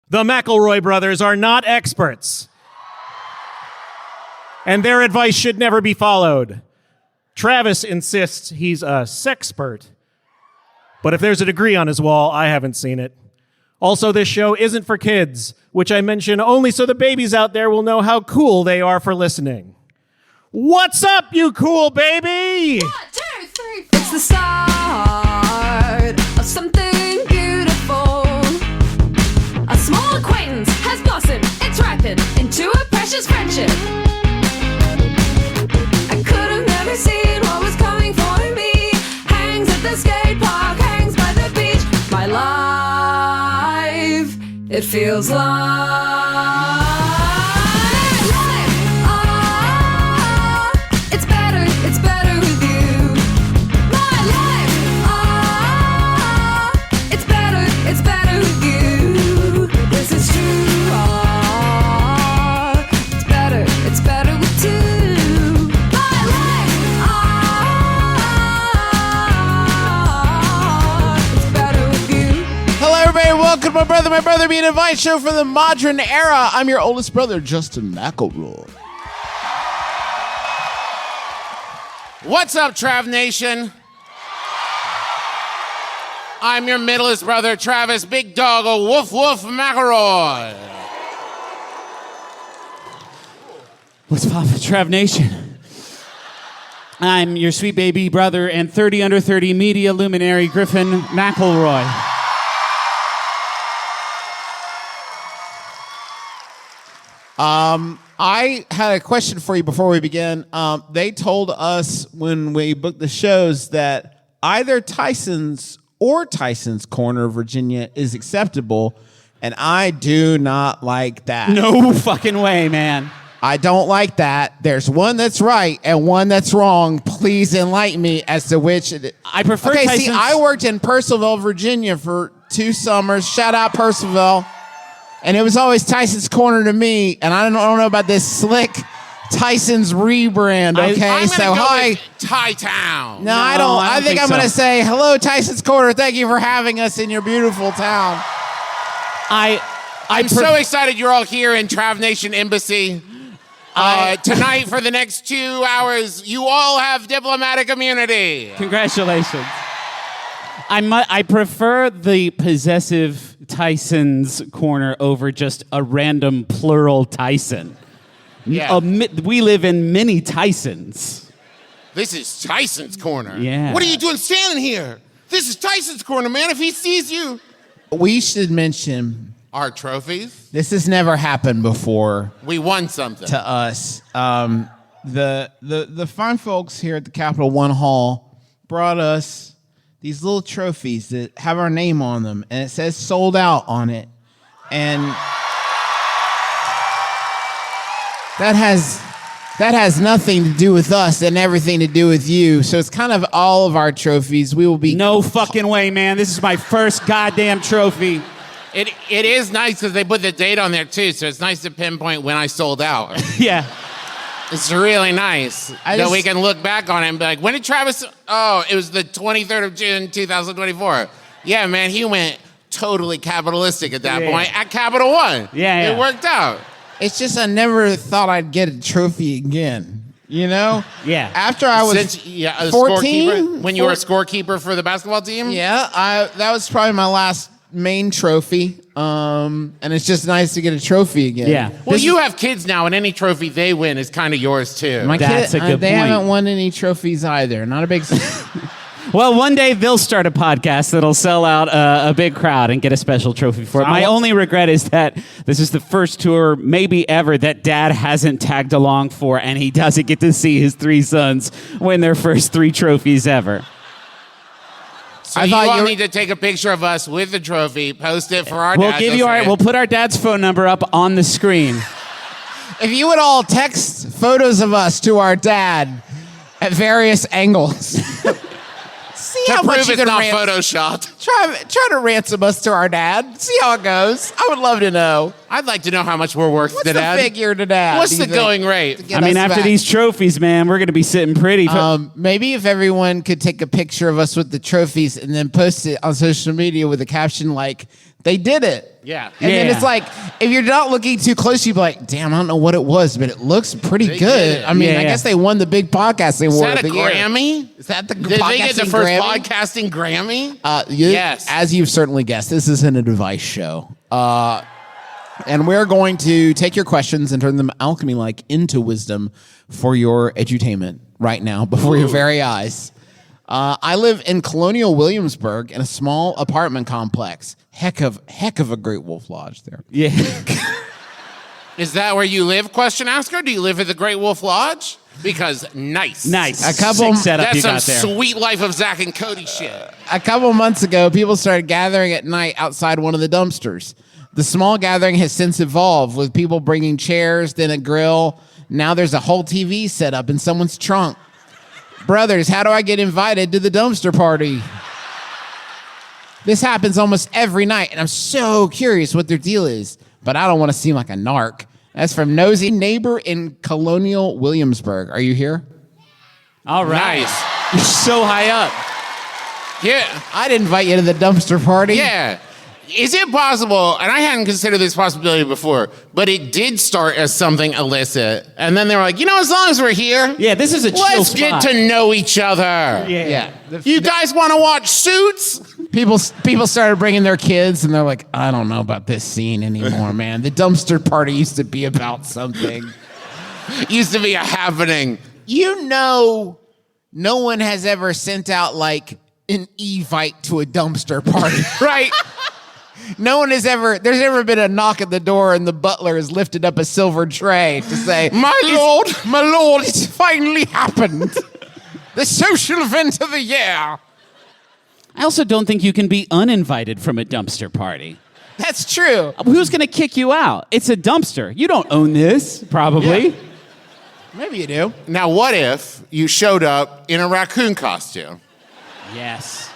The McElroy brothers are not experts, and their advice should never be followed. Travis insists he's a sexpert, but if there's a degree on his wall, I haven't seen it. Also, this show isn't for kids, which I mention only so the babies out there will know how cool they are for listening. What's up, you cool baby? 1, 2, 3, 4. It's the start of something beautiful. A small acquaintance has blossomed, it's ripened into a precious friendship. I could have never seen what was coming for me. Hangs at the skate park, hangs by the beach. My life, it feels like it's better with you. My life, it's better with you. This is true. It's better with two. My life, it's better with you. Hello, everybody. Welcome to My Brother Being Advice show for the modern era. I'm your oldest brother, Justin McElroy. What's up, Trav Nation? I'm your middleest brother, Travis Big Dog, Woof Woof McElroy. What's poppin', Trav Nation? I'm your sweet baby brother and 30 under 30 media luminary Griffin McElroy. I had a question for you before we begin. They told us when we booked the shows that either Tyson's or Tyson's Corner, Virginia, is acceptable, and I do not like that. No fucking way, man. I don't like that. There's one that's right and one that's wrong. Please enlighten me as to which it is. I prefer Okay, Tyson's. see, I worked in Purcellville, Virginia for 2 summers. Shout out Purcellville. And it was always Tyson's Corner to me, and I don't know about this slick Tyson's rebrand, okay? I'm so, gonna go hi. with Ty-Town. No, I don't. I think I'm so. going to say, hello, Tyson's Corner. Thank you for having us in your beautiful town. I'm so excited you're all here in Trav Nation Embassy. Tonight, for the next 2 hours, you all have diplomatic immunity. Congratulations. I prefer the possessive Tyson's Corner over just a random plural Tyson. Yeah. We live in many Tysons. This is Tyson's Corner. Yeah. What are you doing standing here? This is Tyson's Corner, man. If he sees you. We should mention, Our trophies. this has never happened before We won something. to us. The fine folks here at the Capital One Hall brought us these little trophies that have our name on them, and it says sold out on it. And that has nothing to do with us and everything to do with you. So it's kind of all of our trophies. We will be No fucking way, man. This is my first goddamn trophy. It is nice because they put the date on there, too, so it's nice to pinpoint when I sold out. Yeah. It's really nice that we can look back on it and be like, when did Travis... Oh, it was the 23rd of June, 2024. Yeah, man, he went totally capitalistic at that point at Capital One. Yeah. It worked out. It's just I never thought I'd get a trophy again. You know? Yeah. After I was a 14, scorekeeper, when you were a scorekeeper for the basketball team? Yeah, that was probably my last main trophy. And it's just nice to get a trophy again. Yeah. Well, you have kids now, and any trophy they win is kind of yours, too. My That's kid, a good they point. haven't won any trophies either. Not a big... Well, one day they'll start a podcast that'll sell out a big crowd and get a special trophy for it. My only regret is that this is the first tour, maybe ever, that Dad hasn't tagged along for, and he doesn't get to see his 3 sons win their first 3 trophies ever. So you all need to take a picture of us with the trophy, post it for our dad. We'll put our dad's phone number up on the screen. If you would all text photos of us to our dad at various angles... See to how much prove you it's can not photoshopped. photoshopped. Try to ransom us to our dad. See how it goes. I would love to know. I'd like to know how much we're worth to Dad. What's the figure to Dad? What's the going rate? I mean, after these trophies, man, we're going to be sitting pretty. Maybe if everyone could take a picture of us with the trophies and then post it on social media with a caption like, They did it. Yeah. And then Yeah. it's like, if you're not looking too close, you'd be like, damn, I don't know what it was, but it looks pretty They good. did it. I mean, Yeah. I guess they won the big podcasting Is award that of a the year. Grammy? Is that the Did they get the podcasting first Grammy? podcasting Grammy? Yes. As you've certainly guessed, this isn't a device show. And we're going to take your questions and turn them alchemy-like into wisdom for your edutainment right now before your very eyes. I live in Colonial Williamsburg in a small apartment complex. Heck of a Great Wolf Lodge there. Yeah. Is that where you live, question asker? Do you live at the Great Wolf Lodge? Because nice. Nice. A couple- Sick setup That's you some got there. sweet Life of Zach and Cody shit. A couple months ago, people started gathering at night outside one of the dumpsters. The small gathering has since evolved with people bringing chairs, then a grill. Now there's a whole TV set up in someone's trunk. Brothers, how do I get invited to the dumpster party? This happens almost every night, and I'm so curious what their deal is, but I don't want to seem like a narc. That's from Nosy Neighbor in Colonial Williamsburg. Are you here? All right. Nice. You're so high up. Yeah. I'd invite you to the dumpster party. Yeah. Is it possible, and I hadn't considered this possibility before, but it did start as something illicit, and then they were like, as long as we're here, Yeah, this is a chill let's spot. get to know each other. Yeah. You guys want to watch Suits? People started bringing their kids, and they're like, I don't know about this scene anymore, man. The dumpster party used to be about something. Used to be a happening. No one has ever sent out, like, an Evite to a dumpster party. Right? There's never been a knock at the door and the butler has lifted up a silver tray to say, My lord, it's finally happened. The social event of the year. I also don't think you can be uninvited from a dumpster party. That's true. Who's going to kick you out? It's a dumpster. You don't own this, probably. Yeah. Maybe you do. Now, what if you showed up in a raccoon costume? Yes.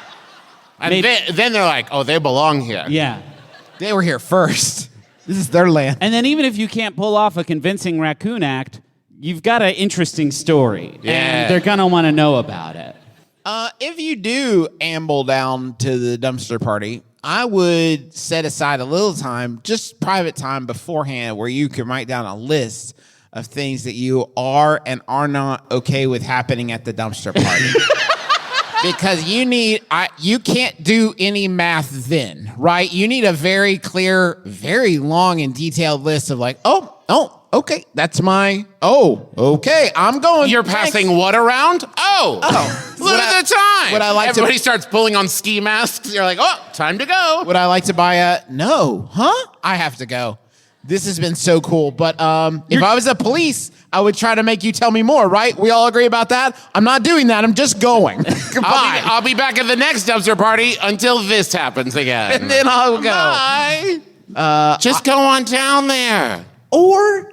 And then they're like, oh, they belong here. Yeah. They were here first. This is their land. And then even if you can't pull off a convincing raccoon act, you've got an interesting story. Yeah. And they're going to want to know about it. If you do amble down to the dumpster party, I would set aside a little time, just private time beforehand, where you can write down a list of things that you are and are not okay with happening at the dumpster party. Because you can't do any math then, right? You need a very clear, very long and detailed list of like, okay, okay, I'm going. You're Thanks. passing what around? Oh. Look at the time. would I like to- Everybody starts pulling on ski masks. You're like, oh, time to go. Would I like to buy a? No. Huh? I have to go. This has been so cool. But if I was a police, I would try to make you tell me more, right? We all agree about that? I'm not doing that. I'm just going. Goodbye. I'll be back at the next dumpster party until this happens again. And then I'll go. Bye. Just go on down there. Or,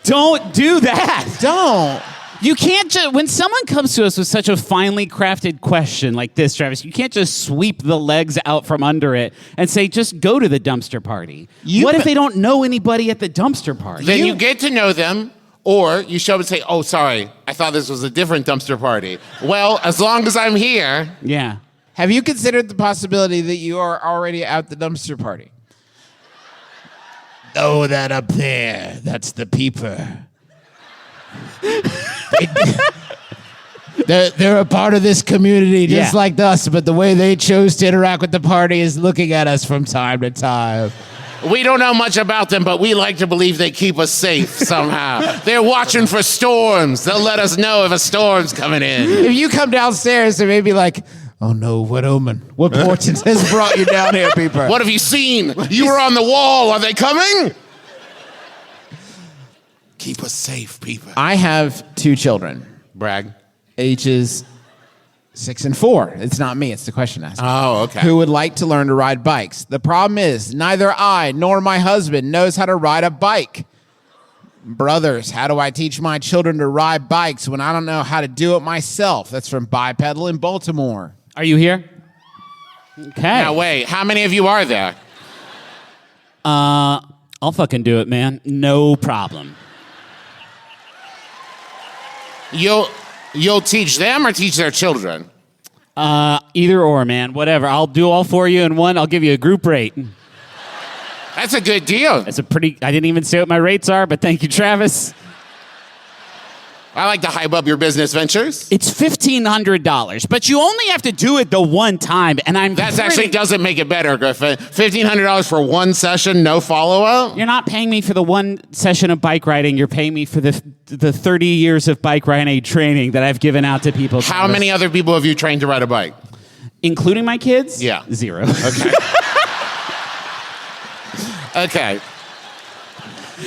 Don't do that. don't. You can't just, when someone comes to us with such a finely crafted question like this, Travis, you can't just sweep the legs out from under it and say, just go to the dumpster party. What if they don't know anybody at the dumpster party? Then you get to know them, or you show up and say, oh, sorry, I thought this was a different dumpster party. Well, as long as I'm here. Yeah. Have you considered the possibility that you are already at the dumpster party? Oh, that up there. That's the Peeper. They're a part of this community just Yeah. like us, but the way they chose to interact with the party is looking at us from time to time. We don't know much about them, but we like to believe they keep us safe somehow. They're watching for storms. They'll let us know if a storm's coming in. If you come downstairs, they may be like, oh no, what omen? What portent has brought you down here, Peeper? What have you seen? You were on the wall. Are they coming? Keep us safe, Peeper. I have 2 children, Brag. ages 6 and 4. It's not me, it's the question asker. Oh, okay. Who would like to learn to ride bikes. The problem is, neither I nor my husband knows how to ride a bike. Brothers, how do I teach my children to ride bikes when I don't know how to do it myself? That's from Bipedal in Baltimore. Are you here? Okay. Now, wait. How many of you are there? I'll fucking do it, man. No problem. You'll teach them or teach their children? Either or, man. Whatever. I'll do all for you in one. I'll give you a group rate. That's a good deal. That's I didn't even say what my rates are, but thank you, Travis. I like to hype up your business ventures. It's $1,500, but you only have to do it the one time, and That actually doesn't make it better, Griffin. $1,500 for one session, no follow-up? You're not paying me for the one session of bike riding. You're paying me for the 30 years of bike riding training that I've given out to people. How many other people have you trained to ride a bike? Including my kids? Yeah. 0. Okay. Okay.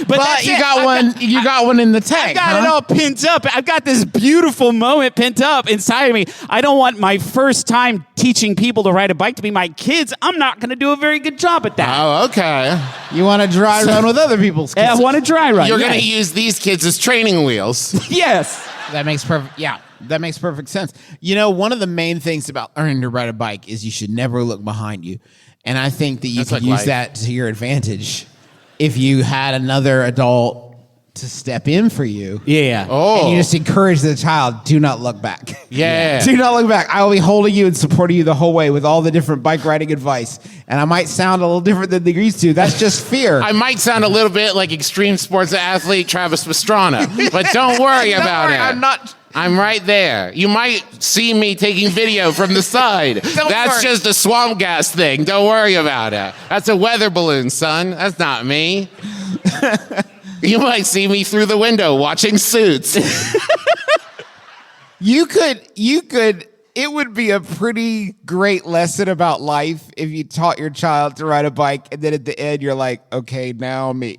But you got one. You got one in the tank. I got it all pinned up. I've got this beautiful moment pinned up inside of me. I don't want my first time teaching people to ride a bike to be my kids. I'm not going to do a very good job at that. Oh, okay. You want to dry run with other people's kids. I want to dry run. You're yes. going to use these kids as training wheels. Yes. That makes perfect. Yeah, that makes perfect sense. You know, one of the main things about learning to ride a bike is you should never look behind you, and I think that you That's could like use life. that to your advantage if you had another adult to step in for you. Yeah. Oh. And you just encourage the child, do not look back. Yeah. Do not look back. I will be holding you and supporting you the whole way with all the different bike riding advice. And I might sound a little different than the used to. That's just fear. I might sound a little bit like extreme sports athlete Travis Pastrana, but don't worry about it. I'm not. I'm right there. You might see me taking video from the side. That's worry. just a swamp gas thing. Don't worry about it. That's a weather balloon, son. That's not me. You might see me through the window watching Suits. You could, it would be a pretty great lesson about life if you taught your child to ride a bike and then at the end you're like, okay, now me.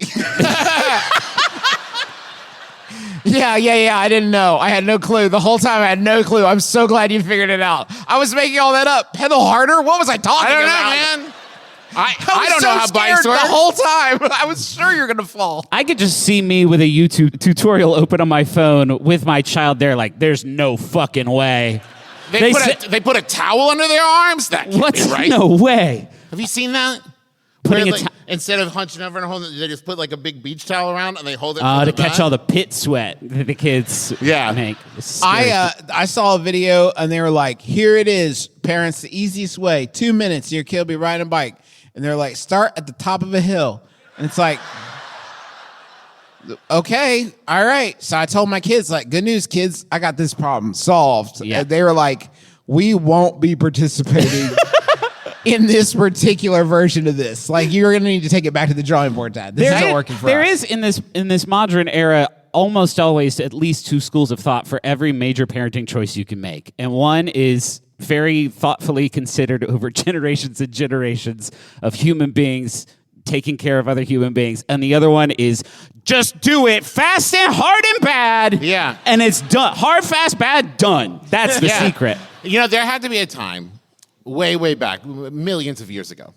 Yeah, I didn't know. I had no clue. The whole time I had no clue. I'm so glad you figured it out. I was making all that up. Pedal harder? What was I talking I don't about? know, man. I was don't so know how bikes scared work. the whole time. I was sure you were going to fall. I could just see me with a YouTube tutorial open on my phone with my child there like, there's no fucking way. They put a towel under their arms? That can't What? be right. No way. Have you seen that? Putting Where, a like, instead of hunching over and holding it, they just put like a big beach towel around and they hold it To catch all the pit sweat that the kids make. It's scary. I saw a video and they were like, here it is, parents, the easiest way, 2 minutes, your kid will be riding a bike. And they're like, start at the top of a hill. And it's like, okay, all right. So I told my kids, like, good news, kids, I got this problem solved. Yeah. And they were like, we won't be participating in this particular version of this. Like, you're going to need to take it back to the drawing board, Dad. This isn't working for us. There is in this modern era almost always at least two schools of thought for every major parenting choice you can make. And one is very thoughtfully considered over generations and generations of human beings taking care of other human beings. And the other one is just do it fast and hard and bad. Yeah. And it's done. Hard, fast, bad, done. That's the Yeah. secret. You know, there had to be a time way, way back, millions of years ago,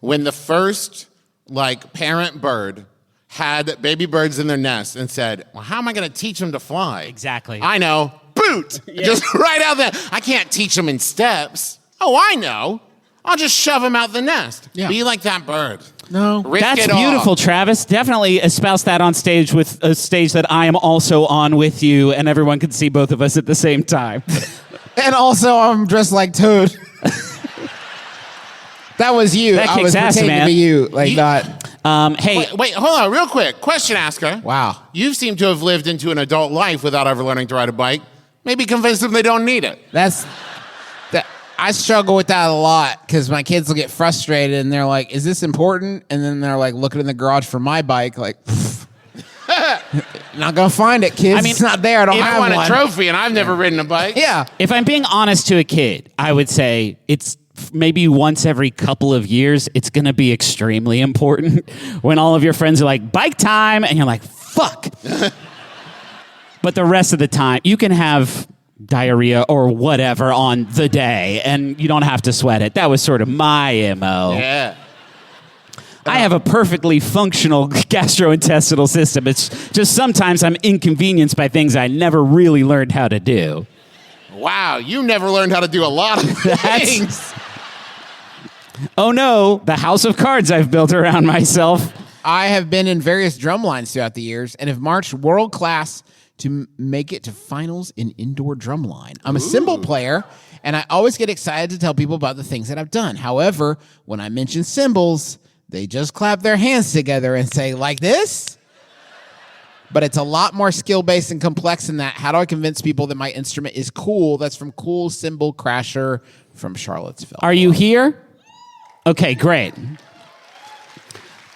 when the first, like, parent bird had baby birds in their nest and said, well, how am I going to teach them to fly? Exactly. I know. Boot! Just right out there. I can't teach them in steps. Oh, I know. I'll just shove them out the nest. Yeah. Be like that bird. No. Risk That's it all. beautiful, Travis. Definitely espouse that on stage with a stage that I am also on with you, and everyone can see both of us at the same time. And also, I'm dressed like Toad. That was you. That I was kicks ass, pretending man. to be you, like not. Hey, Wait, hold on, real quick. Question asker. Wow. You seem to have lived into an adult life without ever learning to ride a bike. Maybe convince them they don't need it. That's that. I struggle with that a lot because my kids will get frustrated and they're like, "Is this important?" And then they're like looking in the garage for my bike, like, "Not gonna find it, kids. I mean, it's not there. I don't I have want one." a trophy and I've never ridden a bike. Yeah. if I'm being honest to a kid, I would say it's maybe once every couple of years, it's going to be extremely important when all of your friends are like, bike time, and you're like, fuck. But the rest of the time, you can have diarrhea or whatever on the day, and you don't have to sweat it. That was sort of my MO. Yeah. I have a perfectly functional gastrointestinal system. It's just sometimes I'm inconvenienced by things I never really learned how to do. Wow, you never learned how to do a lot of things. Oh no, the house of cards I've built around myself. I have been in various drum lines throughout the years and have marched world class to make it to finals in indoor drumline. I'm a cymbal player, And I always get excited to tell people about the things that I've done. However, when I mention cymbals, they just clap their hands together and say, like this? But it's a lot more skill-based and complex than that. How do I convince people that my instrument is cool? That's from Cool Cymbal Crasher from Charlottesville. Are you here? Okay, great.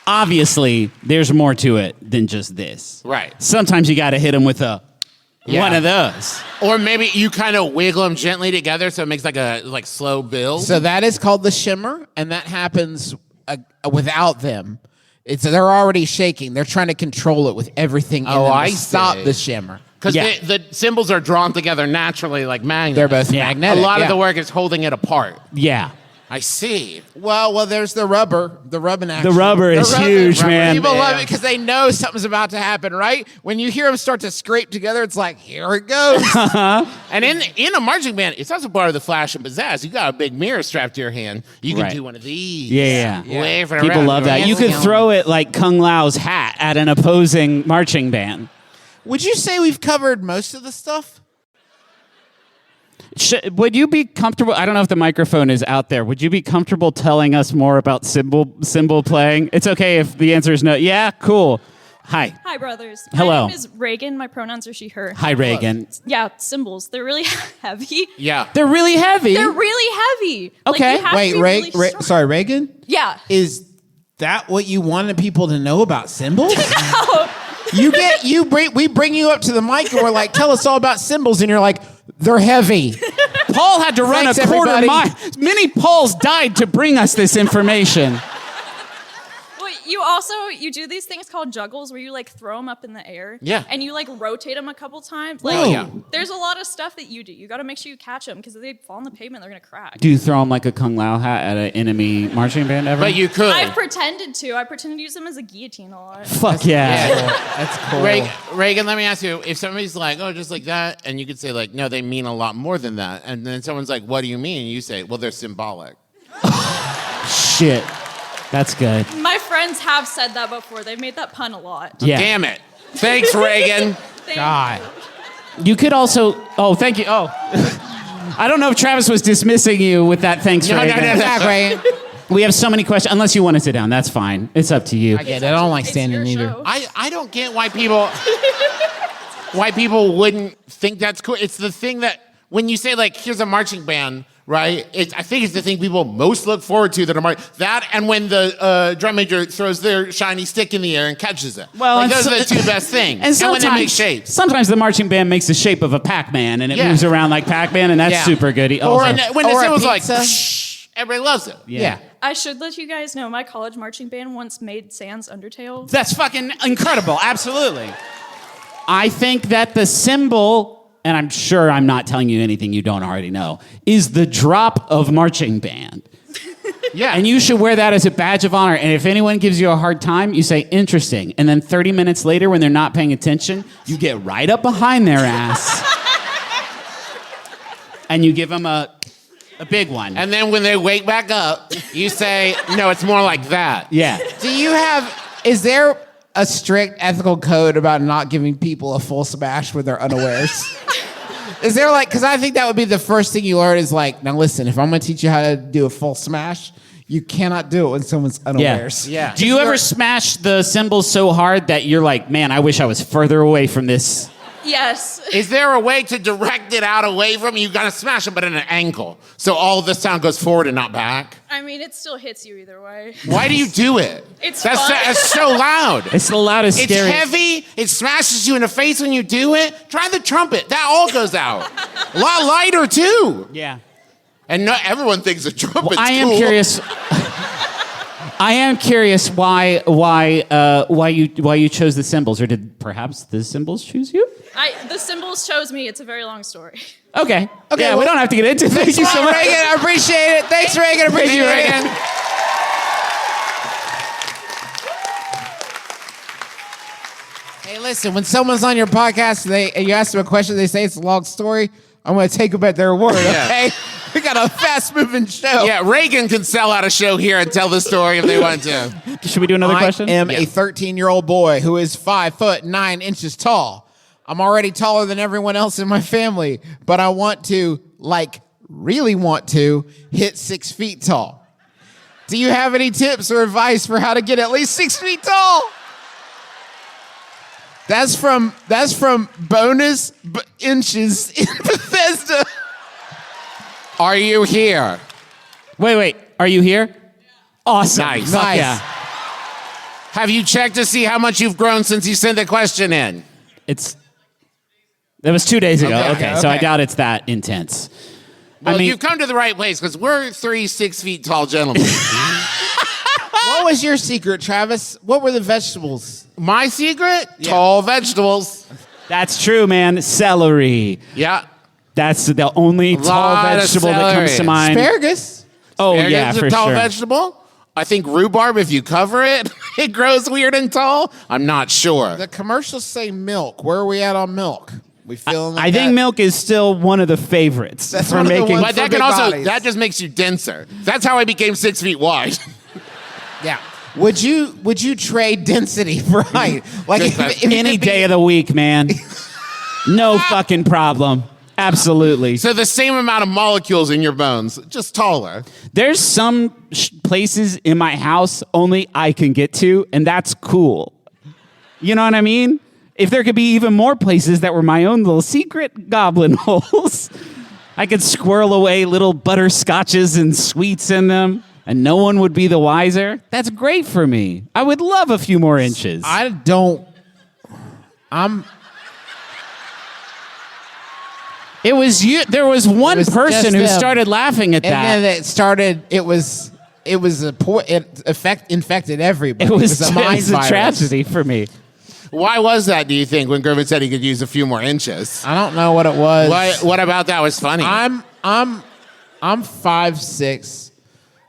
Obviously, there's more to it than just this. Right. Sometimes you got to hit them with one of those. Or maybe you kind of wiggle them gently together so it makes like a slow build. So that is called the shimmer, and that happens without them. They're already shaking. They're trying to control it with everything in them to stop the shimmer. Because the cymbals are drawn together naturally like magnets. They're both magnetic. A lot of the work is holding it apart. Yeah. I see. Well, there's the rubber. The rubbing action. The rubber is huge, man. People love it because they know something's about to happen, right? When you hear them start to scrape together, it's like, here it goes. And in a marching band, it's also part of the flash and pizzazz. You got a big mirror strapped to your hand. You can do one of these. Yeah. Wave it People around. love that. You could throw it like Kung Lao's hat at an opposing marching band. Would you say we've covered most of the stuff? Would you be comfortable? I don't know if the microphone is out there. Would you be comfortable telling us more about cymbal playing? It's okay if the answer is no. Yeah, cool. Hi. Hi, brothers. Hello. My name is Reagan. My pronouns are she, her. Hi, Reagan. Yeah, cymbals. They're really heavy. Yeah. They're really heavy. They're really heavy. Okay. Like, you have to be really strong. Sorry, Reagan? Yeah. Is that what you wanted people to know about cymbals? No. We bring you up to the mic and we're like, tell us all about cymbals, and you're like, they're heavy. Paul had to run Thanks, a quarter everybody. mile. Many Pauls died to bring us this information. Well, you do these things called juggles where you like throw them up in the air. Yeah. And you like rotate them a couple times. Oh, Like, yeah. there's a lot of stuff that you do. You got to make sure you catch them because if they fall on the pavement, they're going to crack. Do you throw him like a Kung Lao hat at an enemy marching band ever? But you could. I've pretended to. I pretended to use them as a guillotine a lot. Fuck yeah. That's cool. Reagan, let me ask you, if somebody's like, oh, just like that, and you could say like, no, they mean a lot more than that, and then someone's like, what do you mean? And you say, well, they're symbolic. Shit. That's good. My friends have said that before. They've made that pun a lot. Yeah. Damn it. Thanks, Reagan. God. You could also. Oh, thank you. Oh. I don't know if Travis was dismissing you with that thanks, Reagan. Reagan. We have so many questions. Unless you want to sit down, that's fine. It's up to you. I get it. I don't like It's standing your either. show. I don't get why people wouldn't think that's cool. It's the thing that when you say like, here's a marching band, right? I think it's the thing people most look forward to that and when the drum major throws their shiny stick in the air and catches it. Well, like, and those so- are the two best things. And when they make shapes. Sometimes the marching band makes the shape of a Pac-Man and it Yeah. moves around like Pac-Man, and that's Yeah. super good. Or when the Or a symbol's like, pizza. shh, everybody loves it. Yeah. I should let you guys know my college marching band once made Sans Undertale. That's fucking incredible. Absolutely. I think that the symbol, and I'm sure I'm not telling you anything you don't already know, is the drop of marching band. Yeah. And you should wear that as a badge of honor. And if anyone gives you a hard time, you say, interesting. And then 30 minutes later, when they're not paying attention, you get right up behind their ass. And you give them a big one. And then when they wake back up, you say, no, it's more like that. Yeah. Is there a strict ethical code about not giving people a full smash when they're unawares? Is there because I think that would be the first thing you learn is like, now listen, if I'm going to teach you how to do a full smash, you cannot do it when someone's unawares. Yeah. Do you ever smash the cymbals so hard that you're like, man, I wish I was further away from this? Yes. Is there a way to direct it out away from you? You gotta smash it, but at an angle. So all of the sound goes forward and not back. I mean, it still hits you either way. Why do you do it? It's that's fun. that's so loud. It's the loudest, It's scary. heavy. It smashes you in the face when you do it. Try the trumpet. That all goes out. A lot lighter too. Yeah. And not everyone thinks a trumpet's I am cool. curious. I am curious why you chose the cymbals, or did perhaps the cymbals choose you? The symbols chose me. It's a very long story. Okay. Okay, Yeah, well, we don't have to get into it. Thank you so much. Reagan, I appreciate it. Thanks, Reagan. Appreciate you, it. Reagan. Hey, listen, when someone's on your podcast and you ask them a question, they say it's a long story, I'm going to take them at their word, okay? We got a fast-moving show. Yeah, Reagan can sell out a show here and tell the story if they want to. Should we do another question? I am a 13-year-old boy who is 5'9" tall. I'm already taller than everyone else in my family, but I want to, really want to hit 6 feet tall. Do you have any tips or advice for how to get at least 6 feet tall? That's from bonus inches in Bethesda. Are you here? Wait. Are you here? Awesome. Nice. Fuck yeah. Have you checked to see how much you've grown since you sent the question in? It was 2 days ago. Okay. So I doubt it's that intense. Well, you've come to the right place because we're 3 6 feet tall gentlemen. What was your secret, Travis? What were the vegetables? My secret? Yeah. Tall vegetables. That's true, man. Celery. Yeah. That's the only tall vegetable that comes to mind. Asparagus. Oh, Asparagus yeah, is for a tall sure. vegetable. I think rhubarb, if you cover it, it grows weird and tall. I'm not sure. The commercials say milk. Where are we at on milk? We feeling like I think that? milk is still one of the favorites That's for one of the making. ones- But that for can big also, bodies. that just makes you denser. That's how I became 6 feet wide. Yeah. Would you trade density for height? Like if Any day of the week, man. No fucking problem. Absolutely. So the same amount of molecules in your bones, just taller. There's some places in my house only I can get to, and that's cool. You know what I mean? If there could be even more places that were my own little secret goblin holes, I could squirrel away little butterscotches and sweets in them, and no one would be the wiser. That's great for me. I would love a few more inches. It was you. There was one was person just who them. started laughing at And that. then it started. It infected everybody. It was a mind a virus. tragedy for me. Why was that, do you think, when Griffin said he could use a few more inches? I don't know what it was. What about that was funny? I'm 5'6",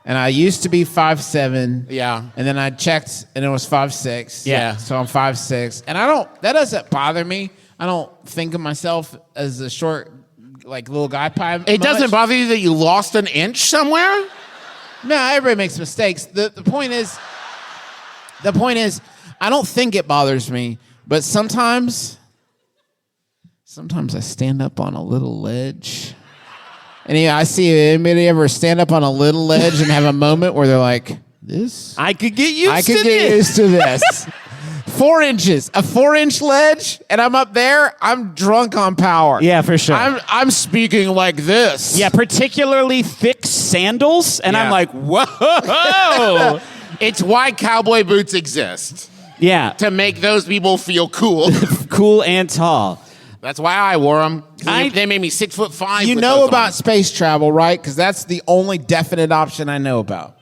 and I used to be 5'7". Yeah. And then I checked, and it was 5'6". Yeah. So I'm 5'6", and that doesn't bother me. I don't think of myself as a short, like little guy pie. It doesn't bother you that you lost an inch somewhere? No, everybody makes mistakes. The point is, I don't think it bothers me, but sometimes I stand up on a little ledge. And I see anybody ever stand up on a little ledge and have a moment where they're like, "This, I could get used I to could get this. used to this." 4 inches, a 4-inch ledge, and I'm up there. I'm drunk on power. Yeah, for sure. I'm speaking like this. Yeah, particularly thick sandals, and I'm Yeah. like, whoa. It's why cowboy boots exist, Yeah, to make those people feel cool. cool and tall. That's why I wore them. I- They made me 6'5". You with know those about on. space travel, right? Because that's the only definite option I know about.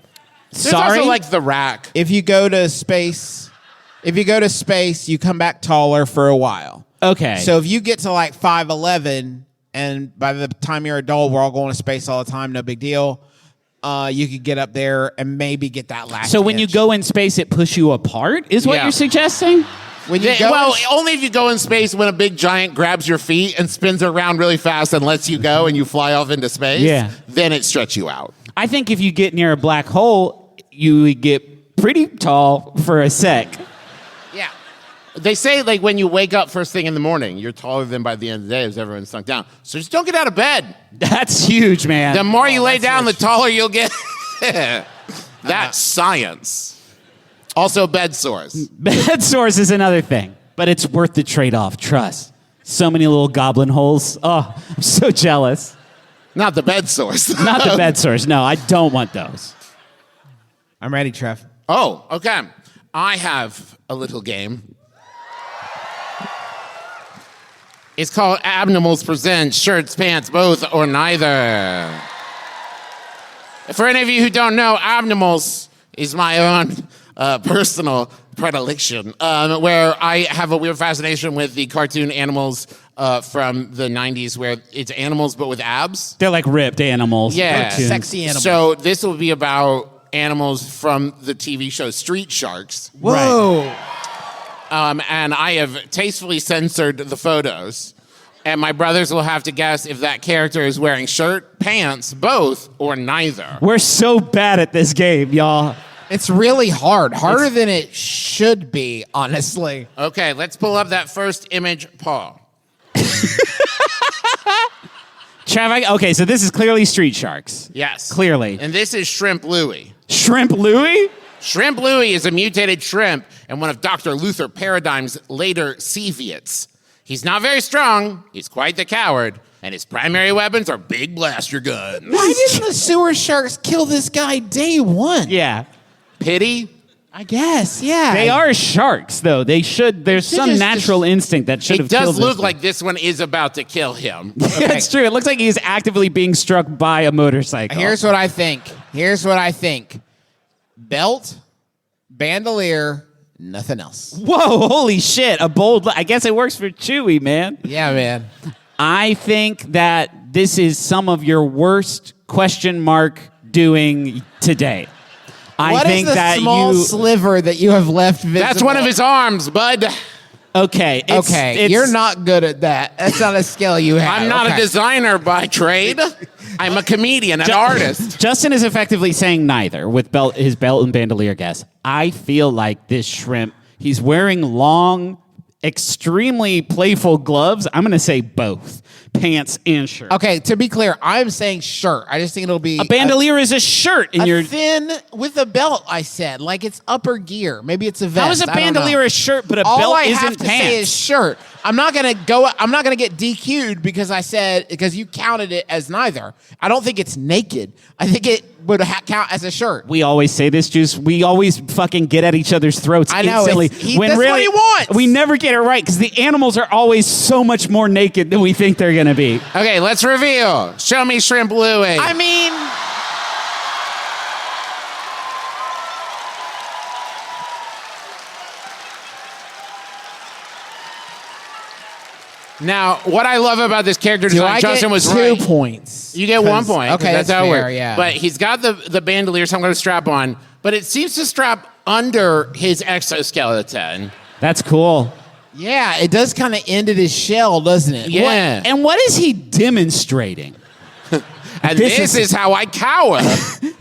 There's Sorry? also like the rack. If you go to space, you come back taller for a while. Okay. So if you get to like 5'11", and by the time you're adult, we're all going to space all the time, no big deal. You could get up there and maybe get that last. So when you inch. go in space, it pushes you apart, is what Yeah. you're suggesting? when you go, Well, only if you go in space when a big giant grabs your feet and spins around really fast and lets you go and you fly off into space. Yeah. Then it stretches you out. I think if you get near a black hole, you would get pretty tall for a sec. Yeah. They say like when you wake up first thing in the morning, you're taller than by the end of the day as everyone's sunk down. So just don't get out of bed. That's huge, man. The more you lay down, the taller you'll get. That's science. Also bed sores. Bed sores is another thing, but it's worth the trade-off. Trust. So many little goblin holes. Oh, I'm so jealous. Not the bed sores. Not the bed sores. No, I don't want those. I'm ready, Trev. Oh, okay. I have a little game. It's called Abnormals Present Shirts, Pants, Both, or Neither. For any of you who don't know, Abnormals is my own personal predilection, where I have a weird fascination with the cartoon animals from the 90s, where it's animals but with abs. They're like ripped animals. Yeah. Cartoons. Sexy animals. So this will be about animals from the TV show Street Sharks. Whoa. And I have tastefully censored the photos. And my brothers will have to guess if that character is wearing shirt, pants, both, or neither. We're so bad at this game, y'all. It's really hard. Harder than it should be, honestly. Okay, let's pull up that first image, Paul. Trav, okay, so this is clearly street sharks. Yes. Clearly. And this is Shrimp Louie. Shrimp Louie? Shrimp Louie is a mutated shrimp and one of Dr. Luther Paradigm's later Ceviets. He's not very strong, he's quite the coward, and his primary weapons are big blaster guns. Why didn't the sewer sharks kill this guy day one? Yeah. Pity? I guess, yeah. They are sharks, though. They should. There's some just- natural instinct that should It have killed does this look thing. like this one is about to kill him. That's true. It looks like he's actively being struck by a motorcycle. Here's what I think. Belt, bandolier, nothing else. Whoa, holy shit. A bold. I guess it works for Chewie, man. Yeah, man. I think that this is some of your worst question mark doing today. What is the small sliver that you have left visible? That's one of his arms, bud. Okay. It's, you're not good at that. That's not a skill you have. I'm not a designer by trade. I'm a comedian, an artist. Justin is effectively saying neither with his belt and bandolier guess. I feel like this shrimp, he's wearing long, extremely playful gloves. I'm going to say both. Pants and shirt. Okay, to be clear, I'm saying shirt. I just think it'll be A bandolier is a shirt in your... thin with a belt. I said, like it's upper gear. Maybe it's a vest. How is a I don't know. bandolier a shirt, but a All belt I isn't have to pants? say is shirt. I'm not gonna get DQ'd because you counted it as neither. I don't think it's naked. I think it would count as a shirt. We always say this, Juice. We always fucking get at each other's throats I know, instantly. that's what he wants. We never get it right because the animals are always so much more naked than we think they're going to be. Okay, let's reveal. Show me Shrimp Louie. I mean, Now, what I love about this character do design, I Justin get was 2 right. points? You get 1 point. Okay, that's how it fair, works. yeah. But he's got the bandolier, some kind of strap on, but it seems to strap under his exoskeleton. That's cool. Yeah, it does kind of end at his shell, doesn't it? Yeah. And what is he demonstrating? And This this is- is how I cower.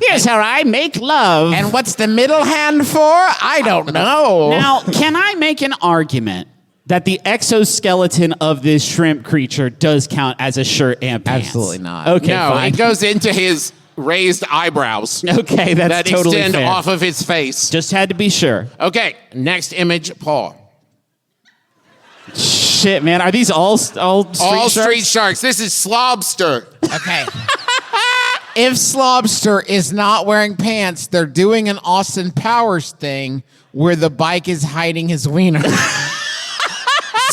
Here's how I make love. And what's the middle hand for? I don't know. Now, can I make an argument that the exoskeleton of this shrimp creature does count as a shirt and pants? Absolutely not. Okay, No, fine. it goes into his raised eyebrows Okay, that's that totally extend fair. off of his face. Just had to be sure. Okay, next image, Paul. Shit, man. Are these all street All sharks? street sharks. This is Slobster. Okay. If Slobster is not wearing pants, they're doing an Austin Powers thing where the bike is hiding his wiener.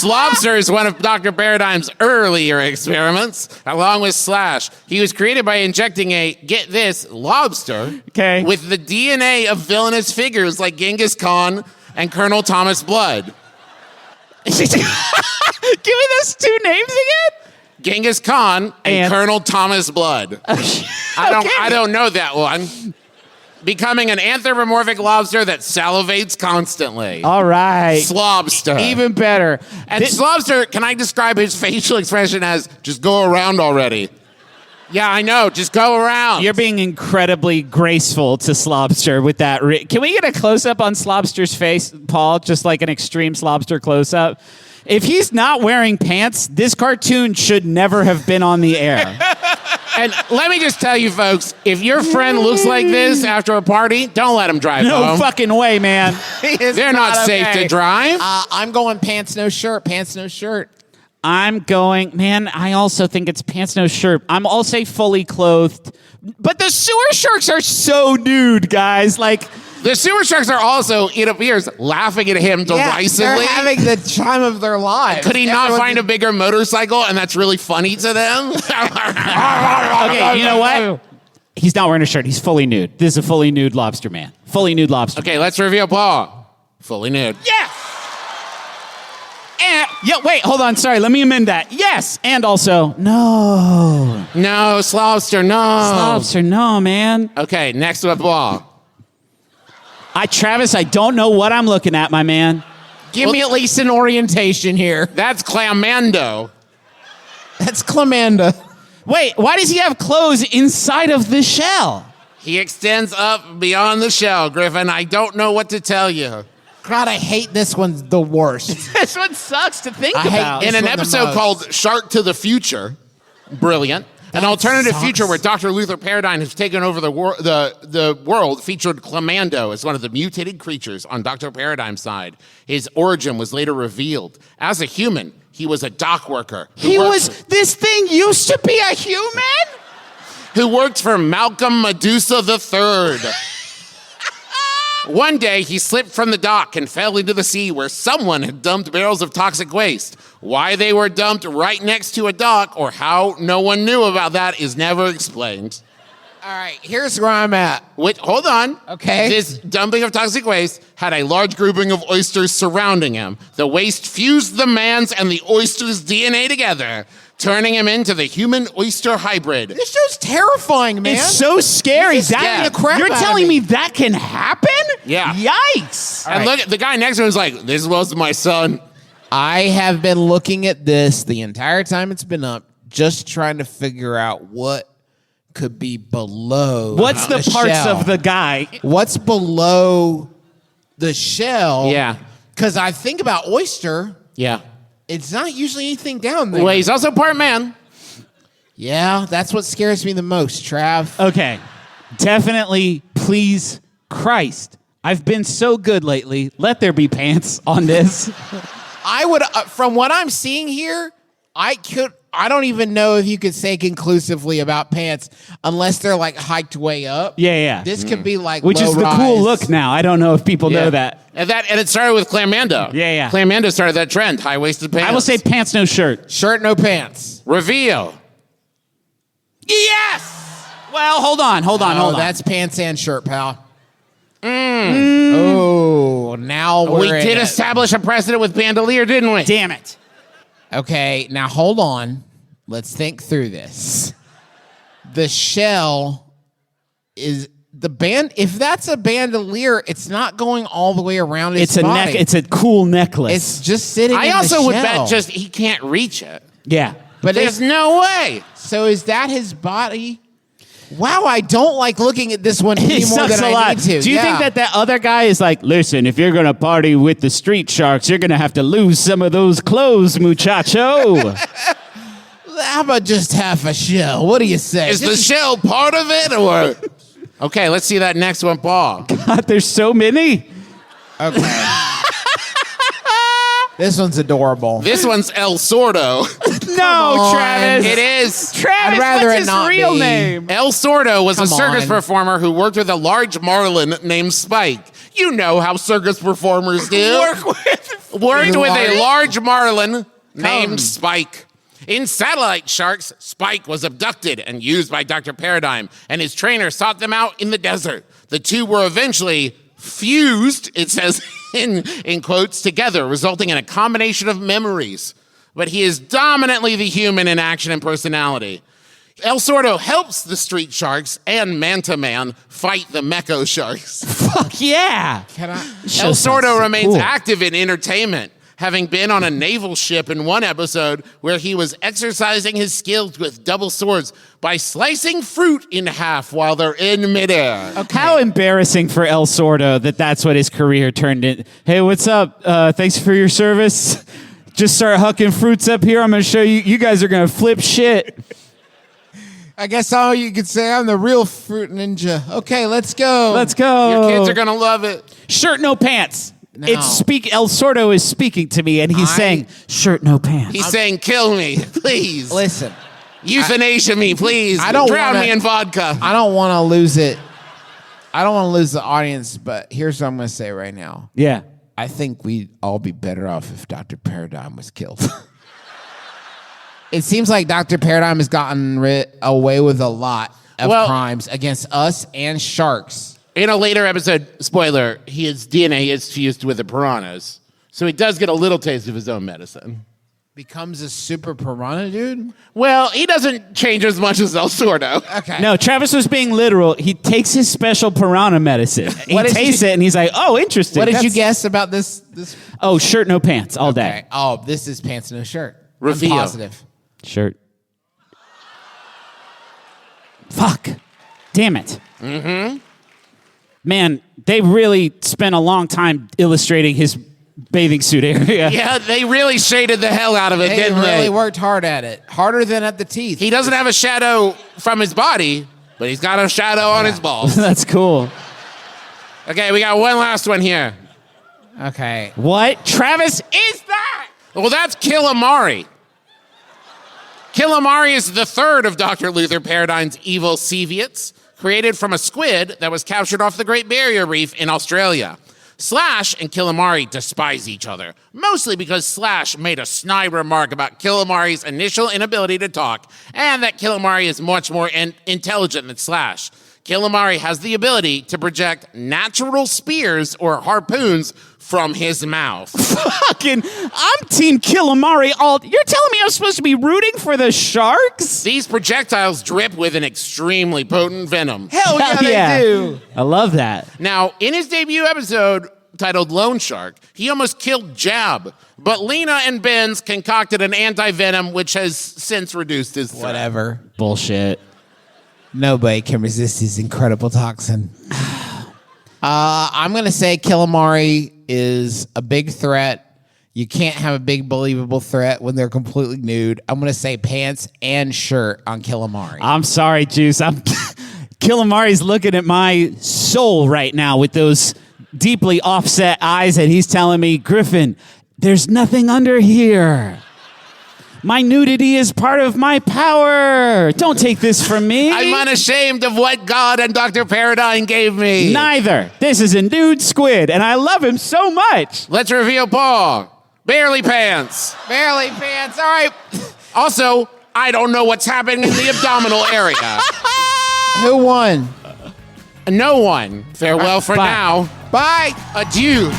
Slobster is one of Dr. Paradigm's earlier experiments, along with Slash. He was created by injecting get this, lobster Okay. with the DNA of villainous figures like Genghis Khan and Colonel Thomas Blood. Give me those two names again. Genghis Khan and Colonel Thomas Blood. I don't know that one. Becoming an anthropomorphic lobster that salivates constantly. All right. Slobster. Even better. And Slobster, can I describe his facial expression as just go around already? Yeah, I know. Just go around. You're being incredibly graceful to Slobster with that. Can we get a close-up on Slobster's face, Paul? Just like an extreme Slobster close-up. If he's not wearing pants, this cartoon should never have been on the air. And let me just tell you, folks, if your friend looks like this after a party, don't let him drive No home. fucking way, man. They're not safe to drive. I'm going pants, no shirt. Pants, no shirt. I'm going, man, I also think it's pants, no shirt. I'll say fully clothed. But the sewer sharks are so nude, guys. Like, The sewer sharks are also, it appears, laughing at him derisively. They're having the time of their lives. Could he not find a bigger motorcycle and that's really funny to them? okay, you know what? He's not wearing a shirt. He's fully nude. This is a fully nude lobster man. Fully nude lobster. Okay, let's reveal Paul. Fully nude. Yeah. And, wait, hold on. Sorry, let me amend that. Yes. And also, no. No, Slobster, no. Lobster, no, man. Okay, next with Paul. Travis, I don't know what I'm looking at, my man. Give me at least an orientation here. That's Clamando. That's Clamanda. Wait, why does he have clothes inside of the shell? He extends up beyond the shell, Griffin. I don't know what to tell you. God, I hate this one's the worst. This one sucks to think I hate about. this In an one the episode most. called Shark to the Future, brilliant, An alternative future where Dr. Luther Paradigm has taken over the world featured Clamando as one of the mutated creatures on Dr. Paradigm's side. His origin was later revealed. As a human, he was a dock worker. This thing used to be a human? Who worked for Malcolm Medusa III. One day, he slipped from the dock and fell into the sea where someone had dumped barrels of toxic waste. Why they were dumped right next to a dock or how no one knew about that is never explained. All right, here's where I'm at. Hold on. Okay. This dumping of toxic waste had a large grouping of oysters surrounding him. The waste fused the man's and the oyster's DNA together, turning him into the human-oyster hybrid. This show's terrifying, man. It's so scary. This is scaring the crap You're out of telling me. me that can happen? Yeah. Yikes. And look at the guy next to him is like, this was my son. I have been looking at this the entire time it's been up, just trying to figure out what could be below. What's the parts shell. of the guy? What's below the shell? Yeah. Because I think about oyster, Yeah. it's not usually anything down there. Well, he's also part man. Yeah, that's what scares me the most, Trav. Okay. Definitely, please, Christ. I've been so good lately. Let there be pants on this. I would, from what I'm seeing here, I don't even know if you could say conclusively about pants unless they're like hiked way up. Yeah. This could be like Which low is the rise. cool look now. I don't know if people know that. And it started with Clamando. Yeah. Clamando started that trend, high-waisted pants. I will say pants, no shirt. Shirt, no pants. Reveal. Yes! Well, hold on. Oh, that's pants and shirt, pal. Oh, now We we're in did it. establish a precedent with Bandolier, didn't we? Damn it. Okay, now hold on. Let's think through this. The shell is the band. If that's a bandolier, it's not going all the way around his It's a body. neck. It's a cool necklace. It's just sitting. I in also the would shell. bet just he can't reach it. yeah. But There's no way. So is that his body? Wow, I don't like looking at this one any It more sucks than a I lot. need to. Do you think that other guy is like, listen, if you're going to party with the street sharks, you're going to have to lose some of those clothes, muchacho? How about just half a shell? What do you say? Is the shell part of it or? Okay, let's see that next one, Paul. God, there's so many. Okay. This one's adorable. This one's El Sordo. No, on. Travis. It is. Travis, I'd rather what's it his not real be. name? El Sordo was a Come circus on. performer who worked with a large marlin named Spike. You know how circus performers do. Worked with a large marlin named Spike. In Satellite Sharks, Spike was abducted and used by Dr. Paradigm, and his trainer sought them out in the desert. The two were eventually fused, it says in quotes, together, resulting in a combination of memories. But he is dominantly the human in action and personality. El Sordo helps the street sharks and Manta Man fight the Mecho sharks. Fuck yeah. El Sordo remains active in entertainment, having been on a naval ship in one episode where he was exercising his skills with double swords by slicing fruit in half while they're in midair. Okay. How embarrassing for El Sordo that that's what his career turned in. Hey, what's up? Thanks for your service. Just start hucking fruits up here. I'm going to show you. You guys are going to flip shit. I guess all you could say, I'm the real fruit ninja. Okay, let's go. Let's go. Your kids are going to love it. Shirt, no pants. No. El Sordo is speaking to me, and he's saying, shirt, no pants. He's saying, kill me, please. Listen, Euthanasia me, please. I don't Drown wanna- me in vodka. I don't want to lose it. I don't want to lose the audience, but here's what I'm going to say right now. Yeah. I think we'd all be better off if Dr. Paradigm was killed. It seems like Dr. Paradigm has gotten away with a lot of crimes against us and sharks. In a later episode, spoiler, his DNA is fused with the piranhas. So he does get a little taste of his own medicine. Becomes a super piranha dude? Well, he doesn't change as much as El Sordo. Okay. No, Travis was being literal. He takes his special piranha medicine. He What did tastes you- it, and he's like, oh, interesting. What did you That's- guess about this? Oh, shirt, no pants, all day. Okay. Oh, this is pants no shirt. Reveal. I'm positive. Shirt. Fuck. Damn it. Mm-hmm. Man, they really spent a long time illustrating his bathing suit area. Yeah, they really shaded the hell out of it, They didn't really they? worked hard at it. Harder than at the teeth. He doesn't have a shadow from his body, but he's got a shadow on his balls. That's cool. Okay, we got one last one here. Okay. What? Travis, is that? Well, that's Killamari. Killamari is the third of Dr. Luther Paradine's evil Seviets, created from a squid that was captured off the Great Barrier Reef in Australia. Slash and Killamari despise each other, mostly because Slash made a snide remark about Killamari's initial inability to talk, and that Killamari is much more intelligent than Slash. Killamari has the ability to project natural spears or harpoons from his mouth. Fucking, I'm Team Killamari. You're telling me I'm supposed to be rooting for the sharks? These projectiles drip with an extremely potent venom. Hell yeah, they do. I love that. Now, in his debut episode titled Lone Shark, he almost killed Jab, but Lena and Benz concocted an anti-venom which has since reduced his threat. Whatever. Bullshit. Nobody can resist his incredible toxin. I'm going to say Killamari is a big threat. You can't have a big believable threat when they're completely nude. I'm going to say pants and shirt on Killamari. I'm sorry, Juice. Killamari's looking at my soul right now with those deeply offset eyes, and he's telling me, Griffin, there's nothing under here. My nudity is part of my power. Don't take this from me. I'm unashamed of what God and Dr. Paradine gave me. Neither. This is a nude squid, and I love him so much. Let's reveal Paul. Barely pants. Barely pants. All right. Also, I don't know what's happening in the abdominal area. Who won? No one. Farewell for Bye. now. Bye. Adieu.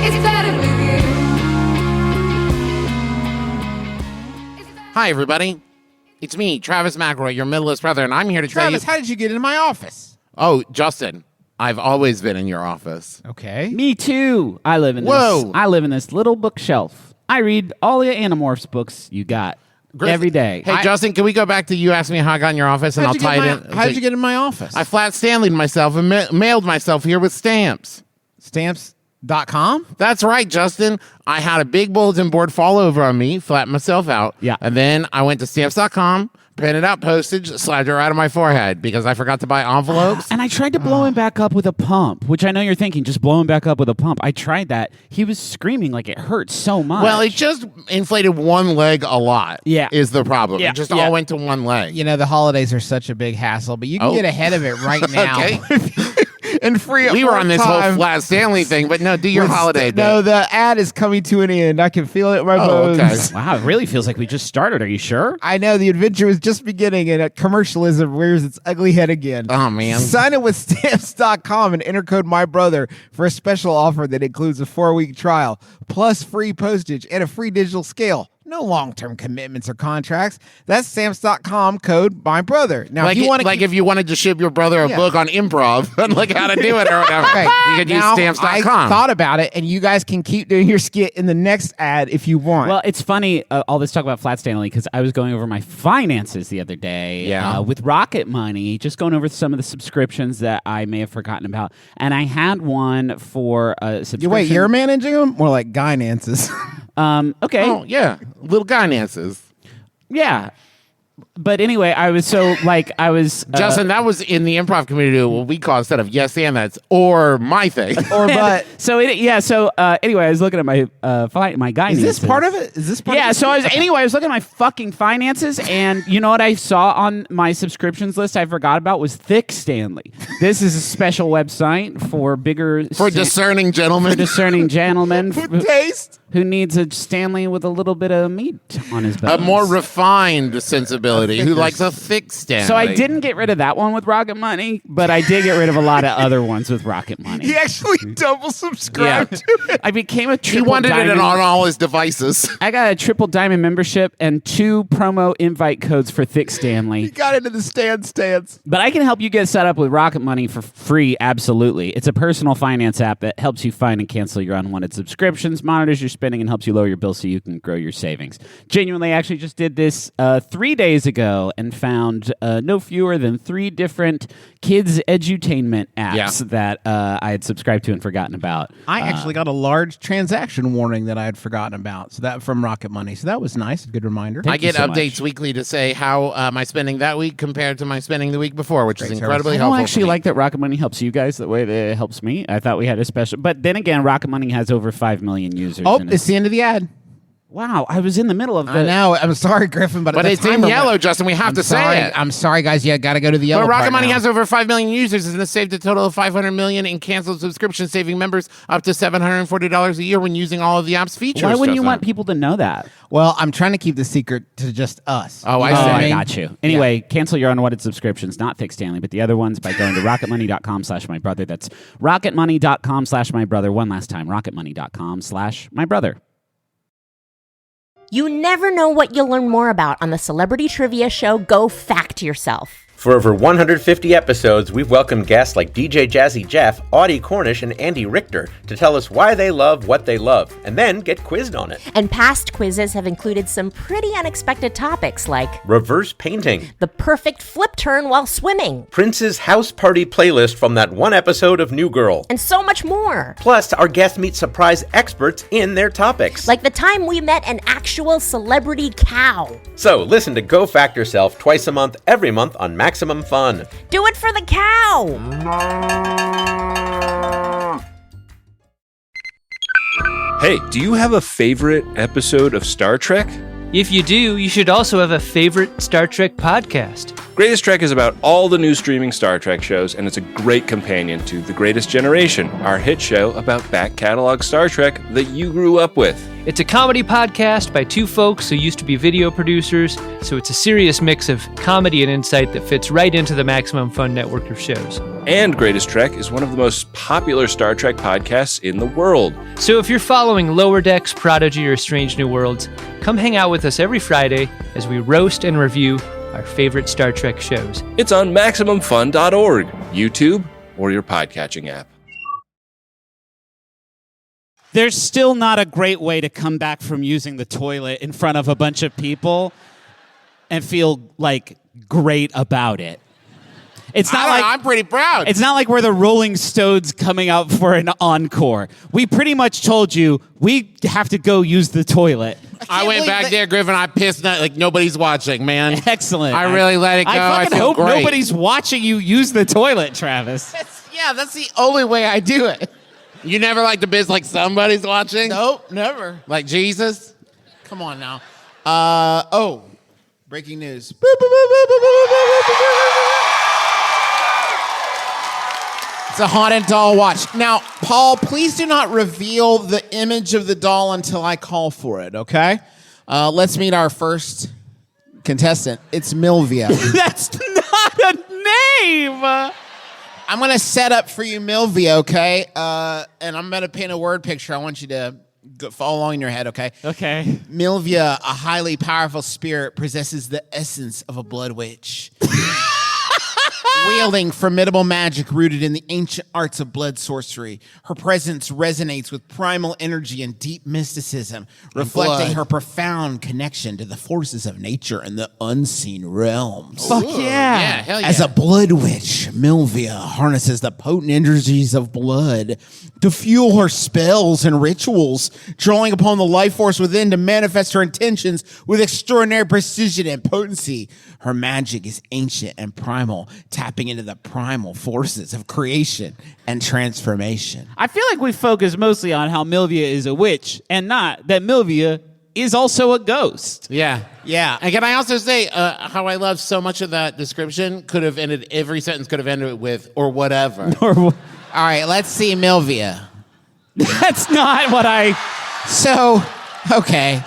It's better with you. Hi, everybody. It's me, Travis McElroy, your middleest brother, and I'm here to tell Travis, you... how did you get into my office? Oh, Justin, I've always been in your office. Okay. Me too. I live in this little bookshelf. I read all the Animorphs books you got every day. Hey, Justin, can we go back to you asking me how I got in your office, and I'll tie it in? How did you get in my office? I flat Stanley'd myself and mailed myself here with stamps. Stamps.com? That's right, Justin. I had a big bulletin board fall over on me, flattened myself out. Yeah. And then I went to stamps.com, printed out postage, slapped it right on my forehead because I forgot to buy envelopes. And I tried to blow him back up with a pump, which I know you're thinking, just blow him back up with a pump. I tried that. He was screaming like it hurt so much. Well, it just inflated one leg a lot. Yeah. Is the problem. Yeah, It just yeah. all went to one leg. You know, the holidays are such a big hassle, but you can Oh. get ahead of it right now. Okay. And free up We were more on this whole time. flat Stanley thing, but no, do your With holiday No, bit. the ad is coming to an end. I can feel it in my Oh, bones. okay. wow, it really feels like we just started. Are you sure? I know the adventure is just beginning and commercialism rears its ugly head again. Oh, man. Sign up with stamps.com and enter code MyBrother for a special offer that includes a 4-week trial, plus free postage and a free digital scale. No long-term commitments or contracts. That's stamps.com code MyBrother. Now, Like, if you want to if you wanted to ship your brother a Yeah. book on improv and like how to do it or whatever, Okay. you could use Now, stamps.com. I thought about it, and you guys can keep doing your skit in the next ad if you want. Well, it's funny, all this talk about Flat Stanley, because I was going over my finances the other day Yeah. with Rocket Money, just going over some of the subscriptions that I may have forgotten about. And I had one for a subscription. Wait, you're managing them? More like guy nances. Okay. Oh, yeah. Little guy dances. Yeah. But anyway, I was Justin, that was in the improv community what we call instead of yes and that's or my thing. or but. Anyway, I was looking at my my guy. Is this part of it? Is this part of Yeah, it? so I was looking at my fucking finances, and you know what I saw on my subscriptions list I forgot about was Thick Stanley. This is a special website for bigger For discerning gentlemen. discerning gentlemen taste. who needs a Stanley with a little bit of meat on his A bones. more refined sensibility who likes a thick Stanley. So I didn't get rid of that one with Rocket Money, but I did get rid of a lot of other ones with Rocket Money. He actually double subscribed to it. I became a He triple wanted diamond. it on all his devices. I got a triple diamond membership and 2 promo invite codes for Thick Stanley. He got into the stance. But I can help you get set up with Rocket Money for free, absolutely. It's a personal finance app that helps you find and cancel your unwanted subscriptions, monitors your spending, and helps you lower your bill so you can grow your savings. Genuinely, I actually just did this 3 days days ago and found no fewer than 3 different kids' edutainment apps that I had subscribed to and forgotten about. I actually got a large transaction warning that I had forgotten about. So that from Rocket Money. So that was nice. Good reminder. I get updates weekly to say how my spending that week compared to my spending the week before, which is incredibly helpful. I don't actually like that Rocket Money helps you guys the way that it helps me. I thought we had a special, but then again, Rocket Money has over 5 million users. Oh, it's the end of the ad. Wow, I was in the middle of the... I know. I'm sorry, Griffin, but it's in yellow, Justin. We have to say it. I'm sorry, guys. You got to go to the yellow But Rocket part Money now. has over 5 million users and has saved a total of $500 million in canceled subscriptions, saving members up to $740 a year when using all of the app's features. Why wouldn't you want people to know that? Well, I'm trying to keep the secret to just us. Oh, I Oh, see. I got you. Anyway, cancel your unwanted subscriptions, not Thick Stanley, but the other ones by going to rocketmoney.com/mybrother. That's rocketmoney.com/mybrother. One last time, rocketmoney.com/mybrother. You never know what you'll learn more about on the celebrity trivia show Go Fact Yourself. For over 150 episodes, we've welcomed guests like DJ Jazzy Jeff, Audie Cornish, and Andy Richter to tell us why they love what they love, and then get quizzed on it. And past quizzes have included some pretty unexpected topics like Reverse painting, the perfect flip turn while swimming, Prince's house party playlist from that one episode of New Girl, and so much more. Plus, our guests meet surprise experts in their topics. Like the time we met an actual celebrity cow. So, listen to Go Fact Yourself twice a month, every month on Maximum Fun. Do it for the cow! Hey, do you have a favorite episode of Star Trek? If you do, you should also have a favorite Star Trek podcast. Greatest Trek is about all the new streaming Star Trek shows, and it's a great companion to The Greatest Generation, our hit show about back catalog Star Trek that you grew up with. It's a comedy podcast by 2 folks who used to be video producers, so it's a serious mix of comedy and insight that fits right into the Maximum Fun network of shows. And Greatest Trek is one of the most popular Star Trek podcasts in the world. So if you're following Lower Decks, Prodigy, or Strange New Worlds, come hang out with us every Friday as we roast and review our favorite Star Trek shows. It's on MaximumFun.org, YouTube, or your podcatching app. There's still not a great way to come back from using the toilet in front of a bunch of people and feel like great about it. It's not like I'm pretty proud. It's not like we're the Rolling Stones coming out for an encore. We pretty much told you we have to go use the toilet. I went back there, Griffin. I pissed like nobody's watching, man. Excellent. I really let it go. I fucking hope nobody's watching you use the toilet, Travis. That's the only way I do it. You never like the biz like somebody's watching? Nope, never. Like Jesus? Come on now. Breaking news. It's a haunted doll watch. Now, Paul, please do not reveal the image of the doll until I call for it, okay? Let's meet our first contestant. It's Milvia. That's not a name! I'm going to set up for you Milvia, okay? And I'm going to paint a word picture. I want you to follow along in your head, okay? Okay. Milvia, a highly powerful spirit, possesses the essence of a blood witch. Wielding formidable magic rooted in the ancient arts of blood sorcery, her presence resonates with primal energy and deep mysticism, reflecting her profound connection to the forces of nature and the unseen realms. Fuck yeah. Yeah, hell yeah. As a blood witch, Milvia harnesses the potent energies of blood to fuel her spells and rituals, drawing upon the life force within to manifest her intentions with extraordinary precision and potency. Her magic is ancient and primal, tapping into the primal forces of creation and transformation. I feel like we focus mostly on how Milvia is a witch and not that Milvia is also a ghost. Yeah. Yeah. And can I also say how I love so much of that description could have ended, every sentence could have ended with, or whatever. All right, let's see Milvia. That's not what I... So, okay.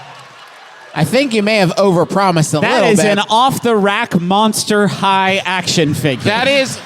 I think you may have overpromised a little bit. That is an off-the-rack Monster High action figure. That is,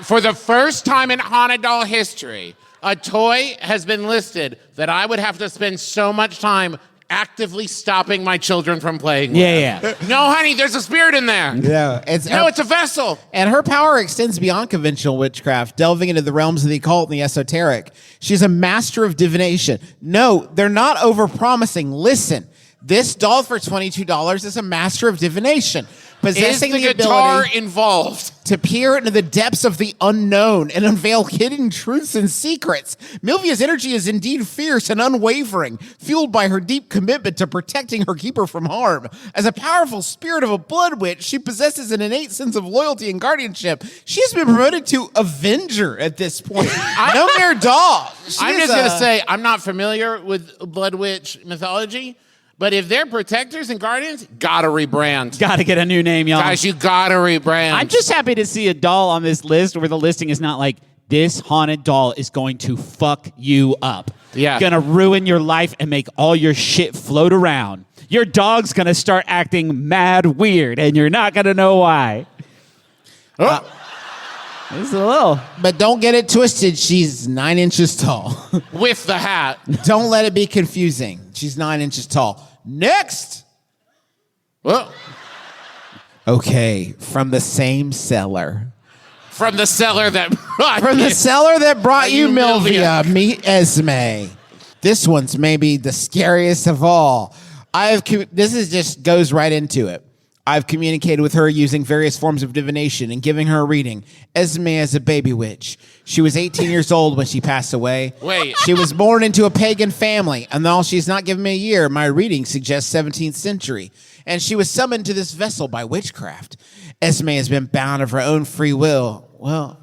for the first time in Haunted Doll history, a toy has been listed that I would have to spend so much time actively stopping my children from playing with. Yeah. No, honey, there's a spirit in there. Yeah. It's a vessel. And her power extends beyond conventional witchcraft, delving into the realms of the occult and the esoteric. She's a master of divination. No, they're not overpromising. Listen. This doll for $22 is a master of divination, possessing Is the ability guitar involved? to peer into the depths of the unknown and unveil hidden truths and secrets. Milvia's energy is indeed fierce and unwavering, fueled by her deep commitment to protecting her keeper from harm. As a powerful spirit of a blood witch, she possesses an innate sense of loyalty and guardianship. She has been promoted to Avenger at this point. No mere doll. I'm just going to say, I'm not familiar with Blood Witch mythology, but if they're protectors and guardians, gotta rebrand. Gotta get a new name, y'all. Guys, you gotta rebrand. I'm just happy to see a doll on this list where the listing is not like, this haunted doll is going to fuck you up. Yeah. Gonna ruin your life and make all your shit float around. Your dog's gonna start acting mad weird, and you're not gonna know why. It's a little. But don't get it twisted. She's 9 inches tall. With the hat. Don't let it be confusing. She's 9 inches tall. Next. Well, okay, from the same seller. from the seller that brought From you. the seller that brought you Milvia. Milvia, meet Esme. This one's maybe the scariest of all. This is just goes right into it. I've communicated with her using various forms of divination and giving her a reading. Esme is a baby witch. She was 18 years old when she passed away. Wait. She was born into a pagan family, and though she's not given me a year, my reading suggests 17th century. And she was summoned to this vessel by witchcraft. Esme has been bound of her own free will. Well,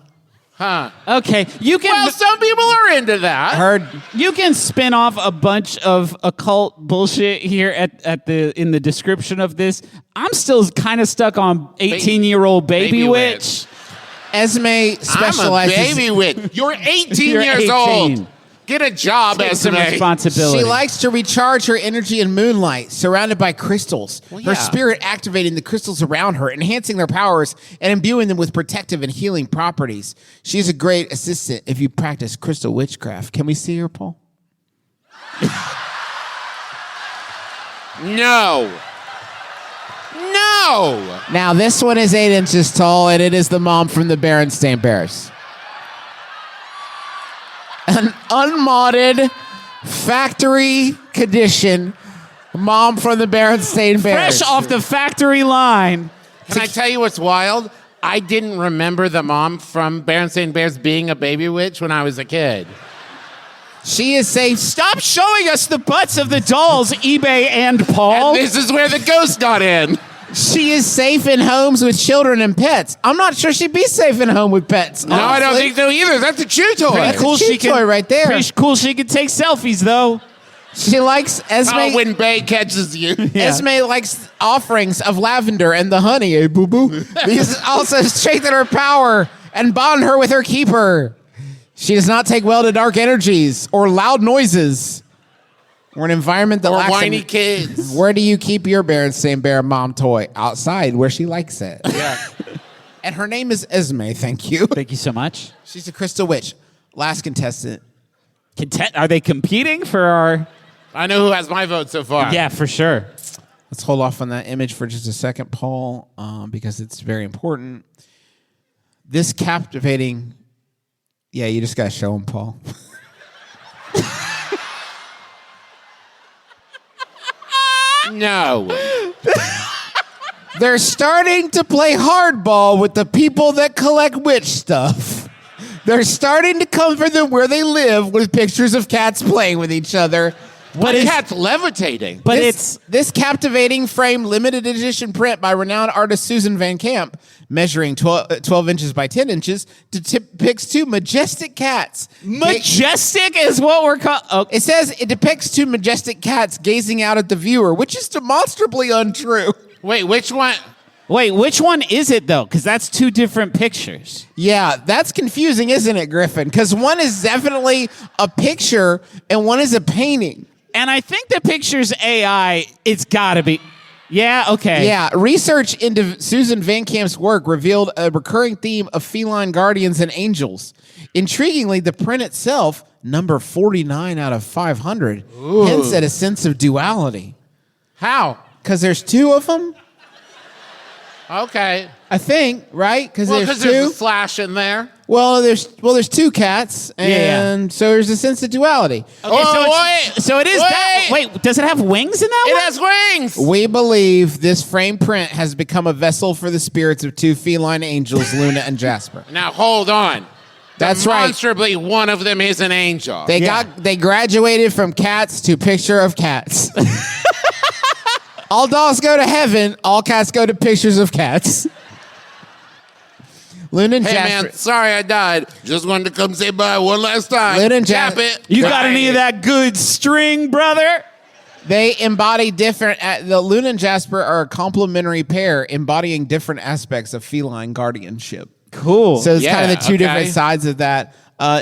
Huh. Okay, you can. Well, some people are into that. You can spin off a bunch of occult bullshit here in the description of this. I'm still kind of stuck on 18-year-old baby witch. Esme specializes. I'm a baby witch. You're 18 You're years 18. old. Get a job, Take some Esme. responsibility. She likes to recharge her energy in moonlight, surrounded by crystals. Well, Her yeah. spirit activating the crystals around her, enhancing their powers, and imbuing them with protective and healing properties. She's a great assistant if you practice crystal witchcraft. Can we see her, Paul? No. No. Now, this one is 8 inches tall, and it is the mom from the Berenstain Bears. An unmodded, factory condition mom from the Berenstain Bears. Fresh off the factory line. Can I tell you what's wild? I didn't remember the mom from Berenstain Bears being a baby witch when I was a kid. She is safe. Stop showing us the butts of the dolls, eBay and Paul. And this is where the ghost got in. She is safe in homes with children and pets. I'm not sure she'd be safe in a home with pets. No, I don't think so either. That's a chew toy. Pretty cool. She can, toy right there. Pretty cool she can take selfies, though. She likes Esme. Oh, when Bay catches you. Esme likes offerings of lavender and the honey, eh, boo-boo? These also strengthen her power and bond her with her keeper. She does not take well to dark energies or loud noises or an environment that lacks whiny kids. Where do you keep your Berenstain Bear mom toy? Outside, where she likes it. Yeah. And her name is Esme, thank you. Thank you so much. She's a crystal witch. Last contestant. Are they competing for our... I know who has my vote so far. Yeah, for sure. Let's hold off on that image for just a second, Paul, because it's very important. This captivating... Yeah, you just got to show him, Paul. No. They're starting to play hardball with the people that collect witch stuff. They're starting to come for them where they live with pictures of cats playing with each other. But cat's levitating. But this captivating frame limited edition print by renowned artist Susan Van Camp, measuring 12 inches by 10 inches, depicts two majestic cats. Majestic is what we're called. Oh. It says it depicts two majestic cats gazing out at the viewer, which is demonstrably untrue. Wait, which one? Wait, which one is it, though? Because that's two different pictures. Yeah, that's confusing, isn't it, Griffin? Because one is definitely a picture and one is a painting. And I think the picture's AI. It's got to be. Yeah, okay. Yeah, research into Susan Van Camp's work revealed a recurring theme of feline guardians and angels. Intriguingly, the print itself, number 49 out of 500, hints at a sense of duality. How? Because there's two of them? Okay. I think, right? Because Well, there's there's two? a slash in there. Well, there's two cats, and so there's a sense of duality. Okay, so it is that. Wait, does it have wings in that one? It has wings. We believe this frame print has become a vessel for the spirits of two feline angels, Luna and Jasper. Now hold on. That's right. Demonstrably, one of them is an angel. They graduated from cats to picture of cats. All dolls go to heaven. All cats go to pictures of cats. Luna and Jasper. Man, sorry I died. Just wanted to come say bye one last time. Luna and Tap it. You got any of that good string, brother? They embody different. The Luna and Jasper are a complementary pair, embodying different aspects of feline guardianship. Cool. So it's kind of the two different sides of that.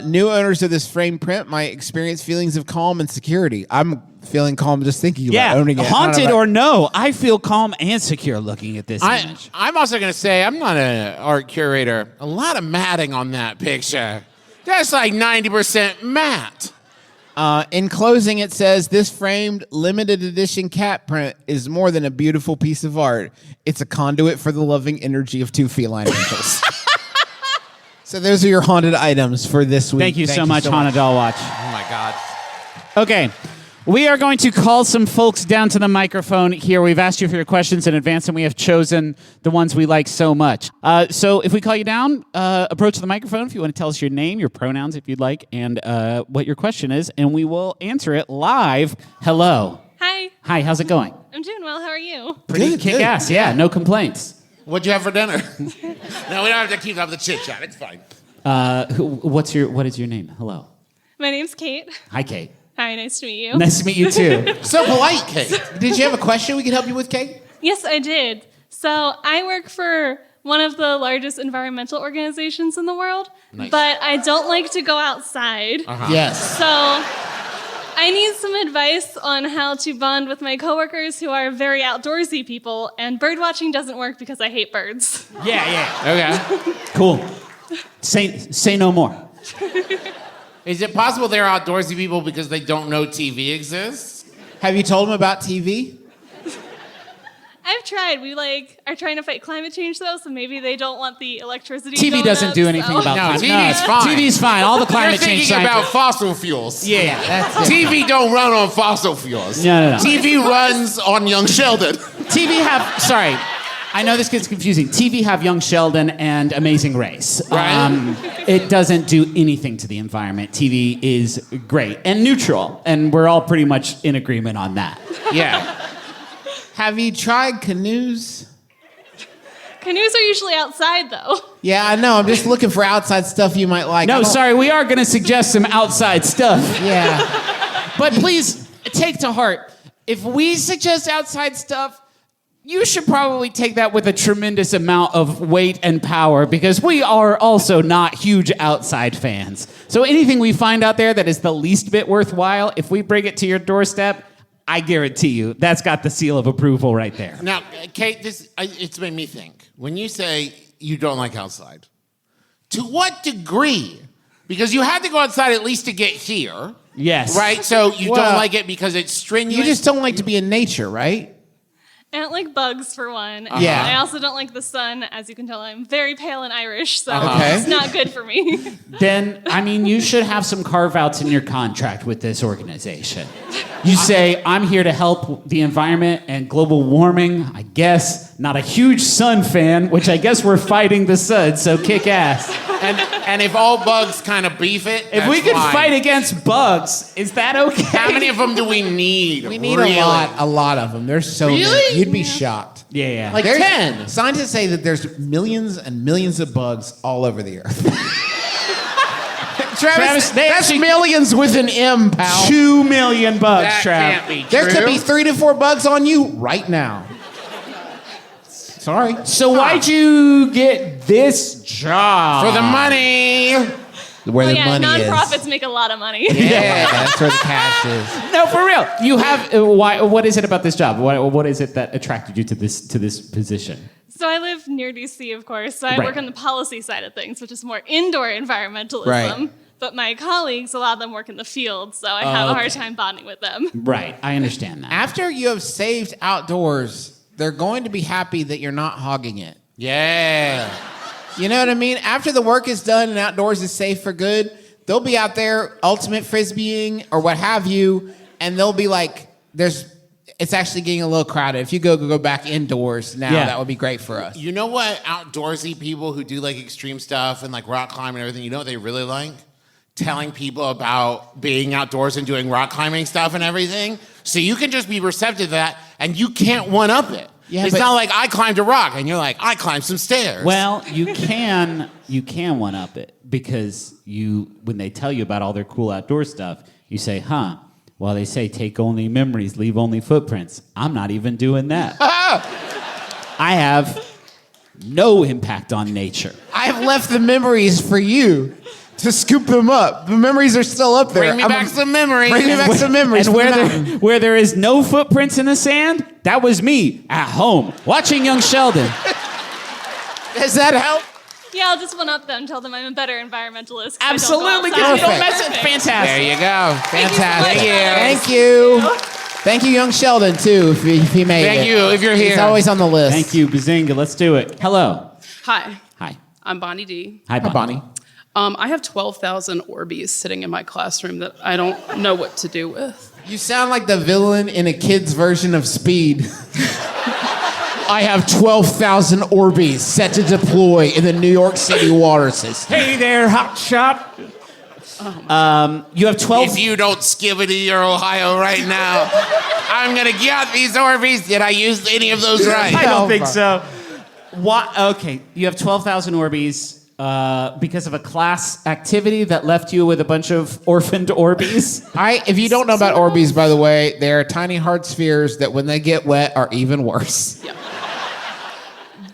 New owners of this frame print might experience feelings of calm and security. I'm feeling calm just thinking about owning it. Haunted or no, I feel calm and secure looking at this image. I'm also going to say, I'm not an art curator. A lot of matting on that picture. That's like 90% matte. In closing, it says, this framed limited edition cat print is more than a beautiful piece of art. It's a conduit for the loving energy of two feline angels. So those are your haunted items for this week. Thank you so much, Haunted Doll Watch. Oh, my God. Okay. We are going to call some folks down to the microphone here. We've asked you for your questions in advance, and we have chosen the ones we like so much. So if we call you down, approach the microphone if you want to tell us your name, your pronouns if you'd like, and what your question is, and we will answer it live. Hello. Hi. Hi, how's it going? I'm doing well. How are you? Pretty kick-ass, yeah, no complaints. What'd you have for dinner? No, we don't have to keep up the chit-chat. It's fine. What is your name? Hello. My name's Kate. Hi, Kate. Hi, nice to meet you. Nice to meet you, too. So polite, Kate. Did you have a question we could help you with, Kate? Yes, I did. So I work for one of the largest environmental organizations in the world, but I don't like to go outside. Yes. So I need some advice on how to bond with my coworkers who are very outdoorsy people, and bird watching doesn't work because I hate birds. Yeah. Okay. Cool. Say no more. Is it possible they're outdoorsy people because they don't know TV exists? Have you told them about TV? I've tried. We are trying to fight climate change though, so maybe they don't want the electricity. TV going doesn't up, do anything about climate TV's fine. TV's fine. All the climate You're change thinking about scientists- fossil fuels. Yeah, that's it. TV don't run on fossil fuels. No. TV runs on Young Sheldon. Sorry, I know this gets confusing. TV have Young Sheldon and Amazing Race. Right. It doesn't do anything to the environment. TV is great and neutral, and we're all pretty much in agreement on that. Yeah. Have you tried canoes? Canoes are usually outside though. Yeah, I know. I'm just looking for outside stuff you might like. No, sorry, we are going to suggest some outside stuff. Yeah. But please, take to heart, if we suggest outside stuff, you should probably take that with a tremendous amount of weight and power because we are also not huge outside fans. So anything we find out there that is the least bit worthwhile, if we bring it to your doorstep, I guarantee you that's got the seal of approval right there. Now, Kate, it's made me think. When you say you don't like outside, to what degree? Because you had to go outside at least to get here. Yes. Right? So you don't like it because it's strenuous? You just don't like to be in nature, right? I don't like bugs, for one. Yeah. I also don't like the sun. As you can tell, I'm very pale and Irish, so Okay. it's not good for me. Then, you should have some carve-outs in your contract with this organization. You say, I'm here to help the environment and global warming, I guess. Not a huge sun fan, which I guess we're fighting the sun, so kick ass. And if all bugs kind of beef it, If we could fight against bugs, is that okay? How many of them do we need? We need really? a lot of them. There's so Really? many. You'd be shocked. Yeah. Like 10. Scientists say that there's millions and millions of bugs all over the earth. Travis, that's millions with an M, pal. 2 million bugs, That Trav. can't be true. There could be 3 to 4 bugs on you right now. Sorry. So why'd you get this job? For the money. Where the money nonprofits make a lot of money. Yeah, that's where the cash is. No, for real. You have why? What is it about this job? What is it that attracted you to this position? So I live near DC, of course, so I Right. work on the policy side of things, which is more indoor environmentalism. Right. But my colleagues, a lot of them work in the field, so I have a hard time bonding with them. Right, I understand that. After you have saved outdoors, they're going to be happy that you're not hogging it. Yeah. You know what I mean? After the work is done and outdoors is safe for good, they'll be out there ultimate frisbeeing or what have you, and they'll be like, it's actually getting a little crowded. If you go back indoors now, that would be great for us. You know what outdoorsy people who do like extreme stuff and like rock climbing and everything, you know what they really like? Telling people about being outdoors and doing rock climbing stuff and everything. So you can just be receptive to that and you can't one-up it. Yeah, it's not like I climbed a rock and you're like, I climbed some stairs. Well, you can one-up it because when they tell you about all their cool outdoor stuff, you say, well, they say take only memories, leave only footprints. I'm not even doing that. I have no impact on nature. I have left the memories for you to scoop them up. The memories are still up there. Bring me back some memories. Bring me back some memories. And where there is no footprints in the sand, that was me at home watching Young Sheldon. Does that help? Yeah, I'll just one-up them, tell them I'm a better environmentalist. Absolutely. Fantastic. There you go. Fantastic. Thank you. Thank you, Young Sheldon, too, if he made it. Thank you, if you're here. He's always on the list. Thank you, Bazinga. Let's do it. Hello. Hi. Hi. I'm Bonnie D. Hi, Bonnie. I have 12,000 Orbeez sitting in my classroom that I don't know what to do with. You sound like the villain in a kid's version of Speed. I have 12,000 Orbeez set to deploy in the New York City water system. Hey there, hotshot. You have 12. If you don't skivity your Ohio right now, I'm going to get these Orbeez. Did I use any of those right? I don't think so. What? Okay, you have 12,000 Orbeez because of a class activity that left you with a bunch of orphaned Orbeez. If you don't know about Orbeez, by the way, they are tiny hard spheres that when they get wet are even worse. Yeah.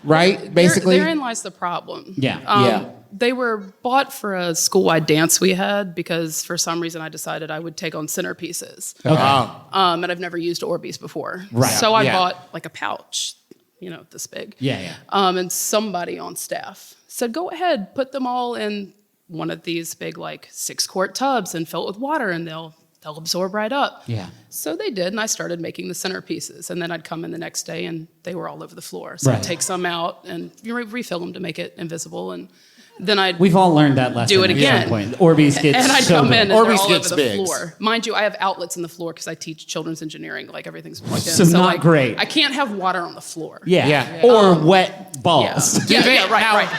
Right? Basically? Therein lies the problem. Yeah. They were bought for a school-wide dance we had because for some reason I decided I would take on centerpieces. Okay. And I've never used Orbeez before. Right. So I bought like a pouch, this big. Yeah. And somebody on staff said, go ahead, put them all in one of these big 6-quart tubs and fill it with water and they'll absorb right up. Yeah. So they did, and I started making the centerpieces. And then I'd come in the next day, and they were all over the floor. So I'd take some out and refill them to make it invisible. And then We've all learned that lesson. do it again. At some point. Orbeez gets and I'd so come in, and Orbeez they're all gets over the big. floor. Mind you, I have outlets in the floor because I teach children's engineering. Everything's plugged in. So not great. I can't have water on the floor. Yeah. Or wet balls. Yeah, right.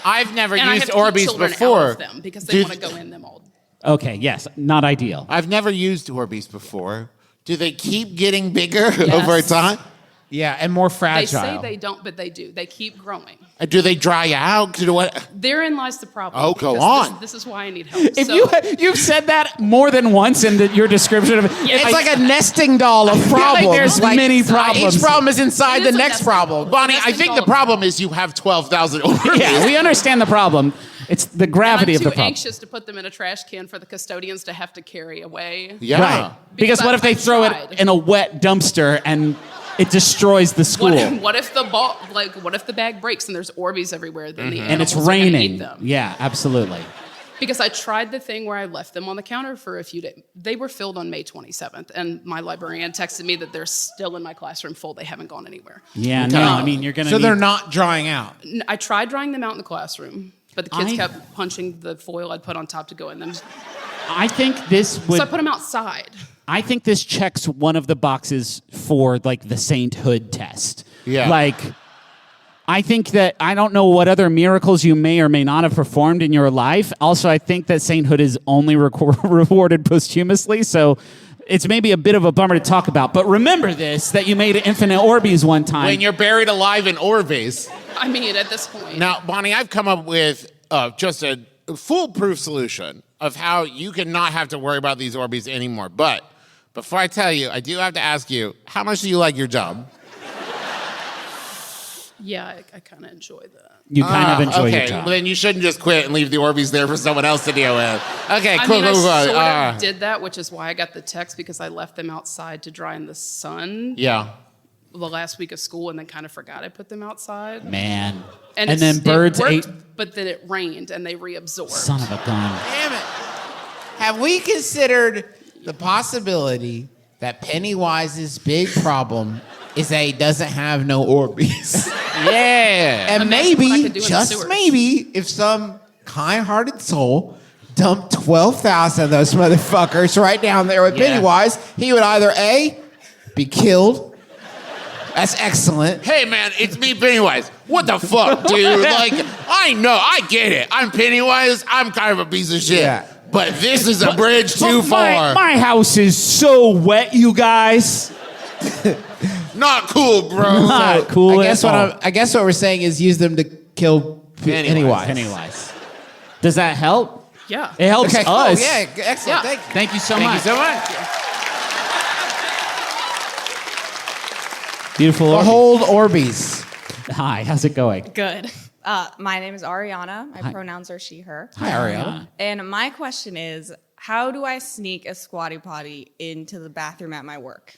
I've never And I used have to keep Orbeez children before. out of them because they want to go in them all. Okay, yes. Not ideal. I've never used Orbeez before. Do they keep getting bigger over time? Yeah, and more fragile. They say they don't, but they do. They keep growing. Do they dry out? Therein lies the problem. Oh, go because on. This is why I need help. You've said that more than once in your description of it. It's like a nesting doll of problems. there's many problems. Each problem is inside the next problem. Bonnie, I think the problem is you have 12,000 Orbeez. Yeah, we understand the problem. It's the gravity and of the I'm too problem. anxious to put them in a trash can for the custodians to have to carry away. Yeah. Right. Because what if they throw it in a wet dumpster and it destroys the school? What if the bag breaks and there's Orbeez everywhere? Then the and it's animals are gonna raining. eat them. Yeah, absolutely. Because I tried the thing where I left them on the counter for a few days. They were filled on May 27th, and my librarian texted me that they're still in my classroom full. They haven't gone anywhere. Yeah, no, I mean, you're going to So they're not drying out. I tried drying them out in the classroom, but the kids kept punching the foil I'd put on top to go in them. I think this would... So I put them outside. I think this checks one of the boxes for, the sainthood test. Yeah. I think that I don't know what other miracles you may or may not have performed in your life. Also, I think that sainthood is only rewarded posthumously, so it's maybe a bit of a bummer to talk about. But remember this, that you made infinite Orbeez one time. When you're buried alive in Orbeez. I mean, at this point. Now, Bonnie, I've come up with just a foolproof solution of how you can not have to worry about these Orbeez anymore. But before I tell you, I do have to ask you, how much do you like your job? Yeah, I kind of enjoy that. You kind of enjoy your Okay, job. well, then you shouldn't just quit and leave the Orbeez there for someone else to deal with. Okay, cool. I sort of did that, which is why I got the text, because I left them outside to dry in the sun. Yeah. The last week of school, and then kind of forgot I put them outside. Man. And then birds worked, ate... But then it rained, and they reabsorbed. Son of a gun. Damn it. Have we considered the possibility that Pennywise's big problem is that he doesn't have no Orbeez? Yeah. And Imagine what I maybe, could do in the just sewers. maybe, if some kind-hearted soul dumped 12,000 of those motherfuckers right down there with Yeah. Pennywise, he would either A, be killed. That's excellent. Hey, man, it's me, Pennywise. What the fuck, dude? Like, I know, I get it. I'm Pennywise. I'm kind of a piece of shit. Yeah. But this is a bridge too far. My house is so wet, you guys. Not cool, bro. Not cool. I guess what we're saying is use them to kill Pennywise. Pennywise. Does that help? Yeah. It helps Okay, cool. us. Yeah, excellent. Yeah. Thank you. Thank you so Thank much. you so much. Beautiful. Behold Orbeez. Hi, how's it going? Good. My name is Ariana. My pronouns are she, her. Hi, Ariana. And my question is, how do I sneak a Squatty Potty into the bathroom at my work?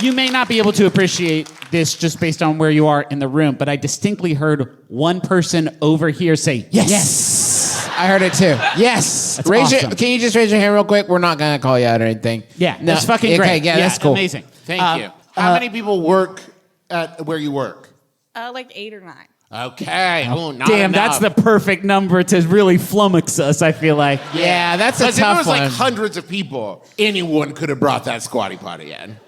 You may not be able to appreciate this just based on where you are in the room, but I distinctly heard one person over here say, yes. I heard it too. Yes. That's awesome. Can you just raise your hand real quick? We're not going to call you out or anything. Yeah, that's fucking great. Okay, yeah, that's cool. Amazing. Thank you. How many people work at where you work? Like 8 or 9. Okay. Oh, not Damn, enough. that's the perfect number to really flummox us, I feel like. Yeah, that's a Because if it tough was one. like hundreds of people, anyone could have brought that Squatty Potty in.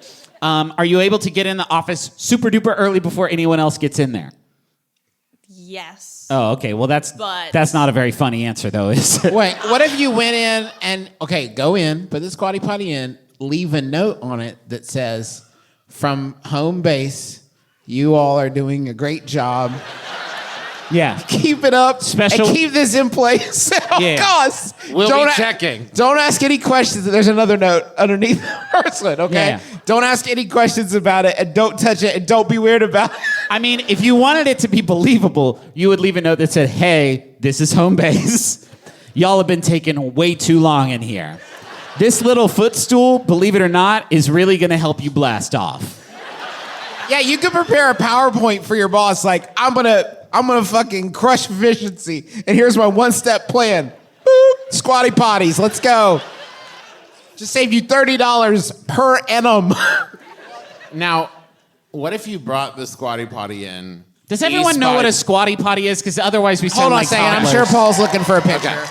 Are you able to get in the office super duper early before anyone else gets in there? Yes. Oh, okay. Well, that's not a very funny answer, though, is it? Wait, what if you went in and, okay, go in, put the Squatty Potty in, leave a note on it that says, from home base, you all are doing a great job. Yeah. Keep it up. Special- And keep this in place. Yeah. Gosh. We'll be checking. Don't ask any questions. There's another note underneath the first one, okay? Yeah. Don't ask any questions about it, and don't touch it, and don't be weird about it. I mean, if you wanted it to be believable, you would leave a note that said, hey, this is home base. Y'all have been taking way too long in here. This little footstool, believe it or not, is really going to help you blast off. Yeah, you could prepare a PowerPoint for your boss, like, I'm gonna fucking crush efficiency, and here's my one-step plan. Boop, Squatty Potties, let's go. Just save you $30 per annum. Now, what if you brought the Squatty Potty in? Does everyone know what a Squatty Potty is? Because otherwise we sound Hold on like a second, I'm toddlers. sure Paul's looking for a picture. Okay.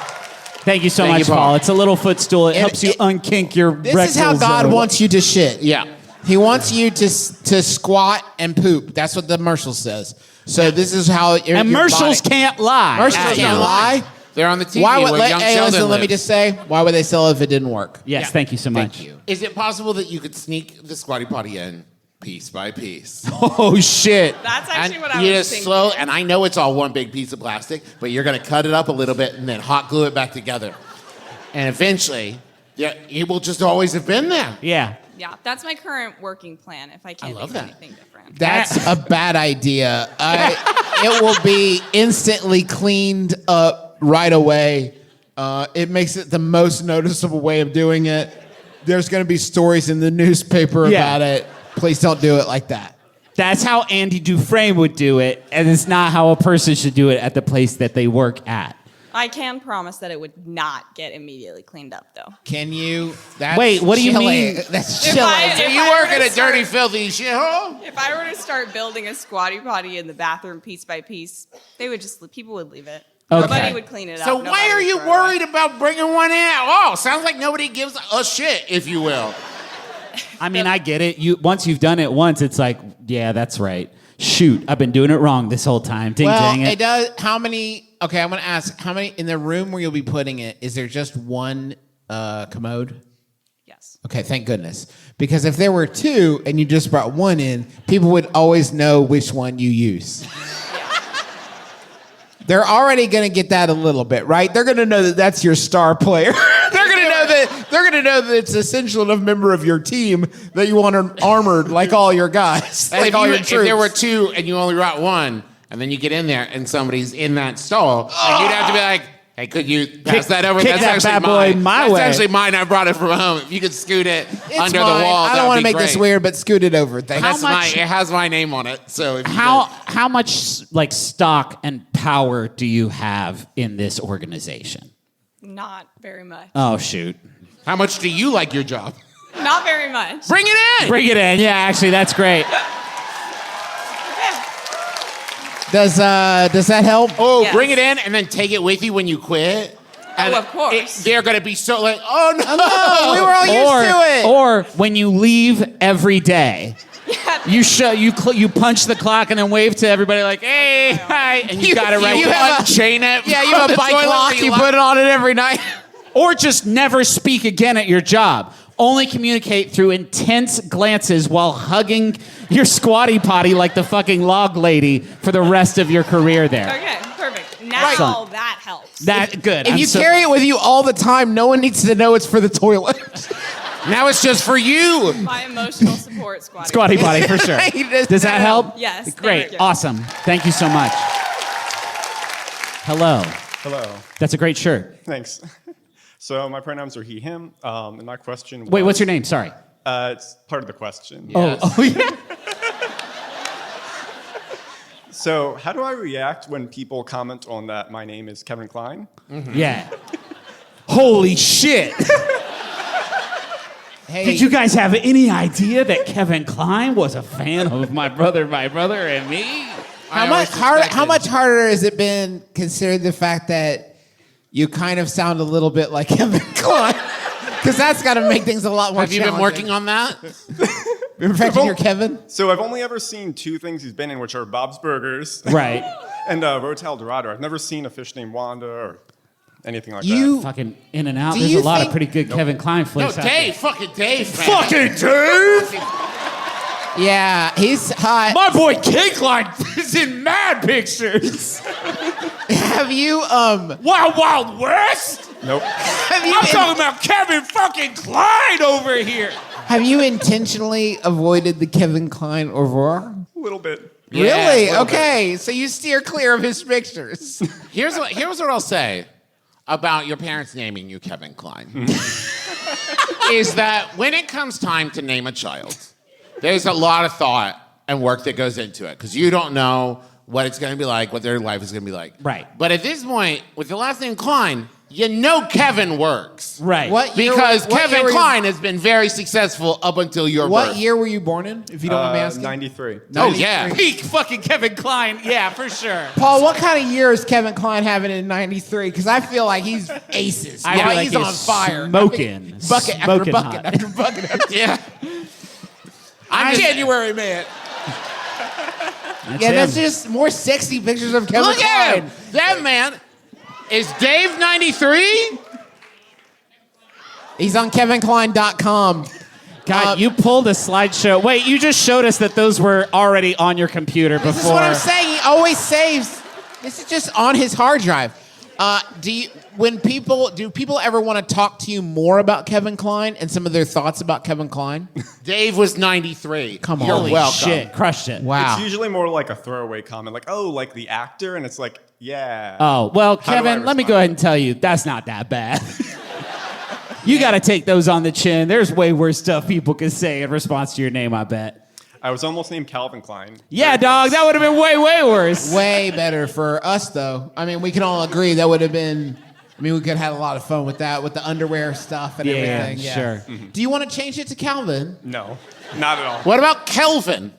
Thank you so Thank much, you, Paul. Paul. It's a little footstool. It helps you it- unkink your This is how rectal God zone. wants you to shit. Yeah. He wants you to squat and poop. That's what the commercial says. So this is how your Commercials body- can't lie. Commercials can't lie. They're on the TV Why would where young hey, Sheldon listen, let me lives. just say, why would they sell it if it didn't work? Yes, thank you so much. Thank you. Is it possible that you could sneak the Squatty Potty in piece by piece? Oh, shit. That's actually what I you was just thinking. slow, and I know it's all one big piece of plastic, but you're going to cut it up a little bit and then hot glue it back together. And eventually, yeah, it will just always have been there. Yeah. Yeah, that's my current working plan if I can't love think of that. anything different. That's a bad idea. It will be instantly cleaned up right away. It makes it the most noticeable way of doing it. There's going to be stories in the newspaper Yeah. about it. Please don't do it like that. That's how Andy Dufresne would do it, and it's not how a person should do it at the place that they work at. I can promise that it would not get immediately cleaned up, though. Can you? That's Wait, what do you chilly. mean? That's If chilly. I- So if you I work were in to a dirty, start- filthy shithole? If I were to start building a Squatty Potty in the bathroom piece by piece, people would leave it. Okay. Nobody would clean it up. So Nobody why are would you throw it away. worried about bringing one out? Oh, sounds like nobody gives a shit, if you will. I mean, I get it. Once you've done it once, it's like, yeah, that's right. Shoot, I've been doing it wrong this whole time. Ding, Well, dang it. it does. How many? Okay, I'm going to ask. How many in the room where you'll be putting it? Is there just one commode? Yes. Okay, thank goodness. Because if there were two and you just brought one in, people would always know which one you use. They're already going to get that a little bit, right? They're going to know that that's your star player. They're going to know that it's an essential enough member of your team that you want them armored like all your guys, And like if, all your if troops. there were two and you only brought one, and then you get in there and somebody's in that stall, and you'd have to be like, hey, could you pass that over? kick that bad boy my That's way. actually mine. I brought it from home. If you could scoot it It's under mine. the wall, I don't want to make this weird, but scoot it over. Thank That's you. it has my name on it. So if you How much like stock and power do you have in this organization? Not very much. Oh shoot. how much do you like your job? Not very much. Bring it in. Bring it in. Yeah, actually, that's great. Does that help? Oh, Yes. bring it in and then take it with you when you quit. And of course. They're going to be so like, oh, no. No, we were all used to it. Or when you leave every day. You punch the clock and then wave to everybody like, hey, hi, and you got it right. You have a chain it. Yeah, you have a bike lock. You put it on it every night. Or just never speak again at your job. Only communicate through intense glances while hugging your squatty potty like the fucking log lady for the rest of your career there. Okay, perfect. Now that helps. That good. If you carry it with you all the time, no one needs to know it's for the toilet. Now it's just for you. My emotional support squatty. Squatty potty for sure. Does that help? Yes. Great. Thank you. Awesome. Thank you so much. Hello. Hello. That's a great shirt. Thanks. So my pronouns are he, him, and my question was... Wait, what's your name? Sorry. It's part of the question. Yes. Oh, yeah. So how do I react when people comment on that my name is Kevin Kline? Mm-hmm. Yeah. Holy shit. Hey, Did you guys have any idea that Kevin Kline was a fan of my brother, and me? how much harder has it been considering the fact that you kind of sound a little bit like Kevin Kline? Because that's got to make things a lot more Have you been working on that? Perfecting your Kevin? So I've only ever seen two things he's been in, which are Bob's Burgers Right. and Rotel Dorado. I've never seen a fish named Wanda or anything like that. Fucking In and Out. Do There's you a lot of think- pretty good Kevin Kline No, flicks out Dave. Fucking Dave. man. Fucking Dave! Yeah, he's hot. My boy King Kline is in mad pictures. Have you, Wild Wild West? Nope. I'm talking about Kevin fucking Kline over here. have you intentionally avoided the Kevin Kline aurora? A little bit. Yeah, Really? a little Okay, so you steer clear of his pictures. Here's what I'll say about your parents naming you Kevin Kline. Is that when it comes time to name a child, there's a lot of thought and work that goes into it because you don't know what it's going to be like, what their life is going to be like. Right. But at this point, with the last name Kline, you know Kevin works. Right. Because Kevin Kline has been very successful up until your birth. What year were you born in, if you don't mind me asking? 93. Oh, yeah. Peak fucking Kevin Kline. Yeah, for sure. Paul, what kind of year is Kevin Kline having in 93? Because I feel like he's aces. I feel like he's on fire. Smoking. Bucket after Smoking bucket hot. after bucket. After Yeah. I'm January, man. that's just more sexy pictures of Kevin Look at Kline. him. That man. Is Dave 93? He's on KevinKline.com. God, you pulled a slideshow. Wait, you just showed us that those were already on your computer before. This is what I'm saying. He always saves. This is just on his hard drive. Do people ever want to talk to you more about Kevin Kline and some of their thoughts about Kevin Kline? Dave was 93. Come on. You're Holy welcome. shit, crushed it. Wow. It's usually more like a throwaway comment, like, oh, like the actor, and it's like, yeah. Oh, well, How do I Kevin, let me respond? go ahead and tell you, that's not that bad. You got to take those on the chin. There's way worse stuff people can say in response to your name, I bet. I was almost named Calvin Kline. Yeah, dog, that would have been way, way worse. Way better for us, though. I mean, we can all agree that would have been. I mean, we could have had a lot of fun with that, with the underwear stuff and everything. Yeah, sure. Mm-hmm. Do you want to change it to Calvin? No, not at all. What about Kelvin?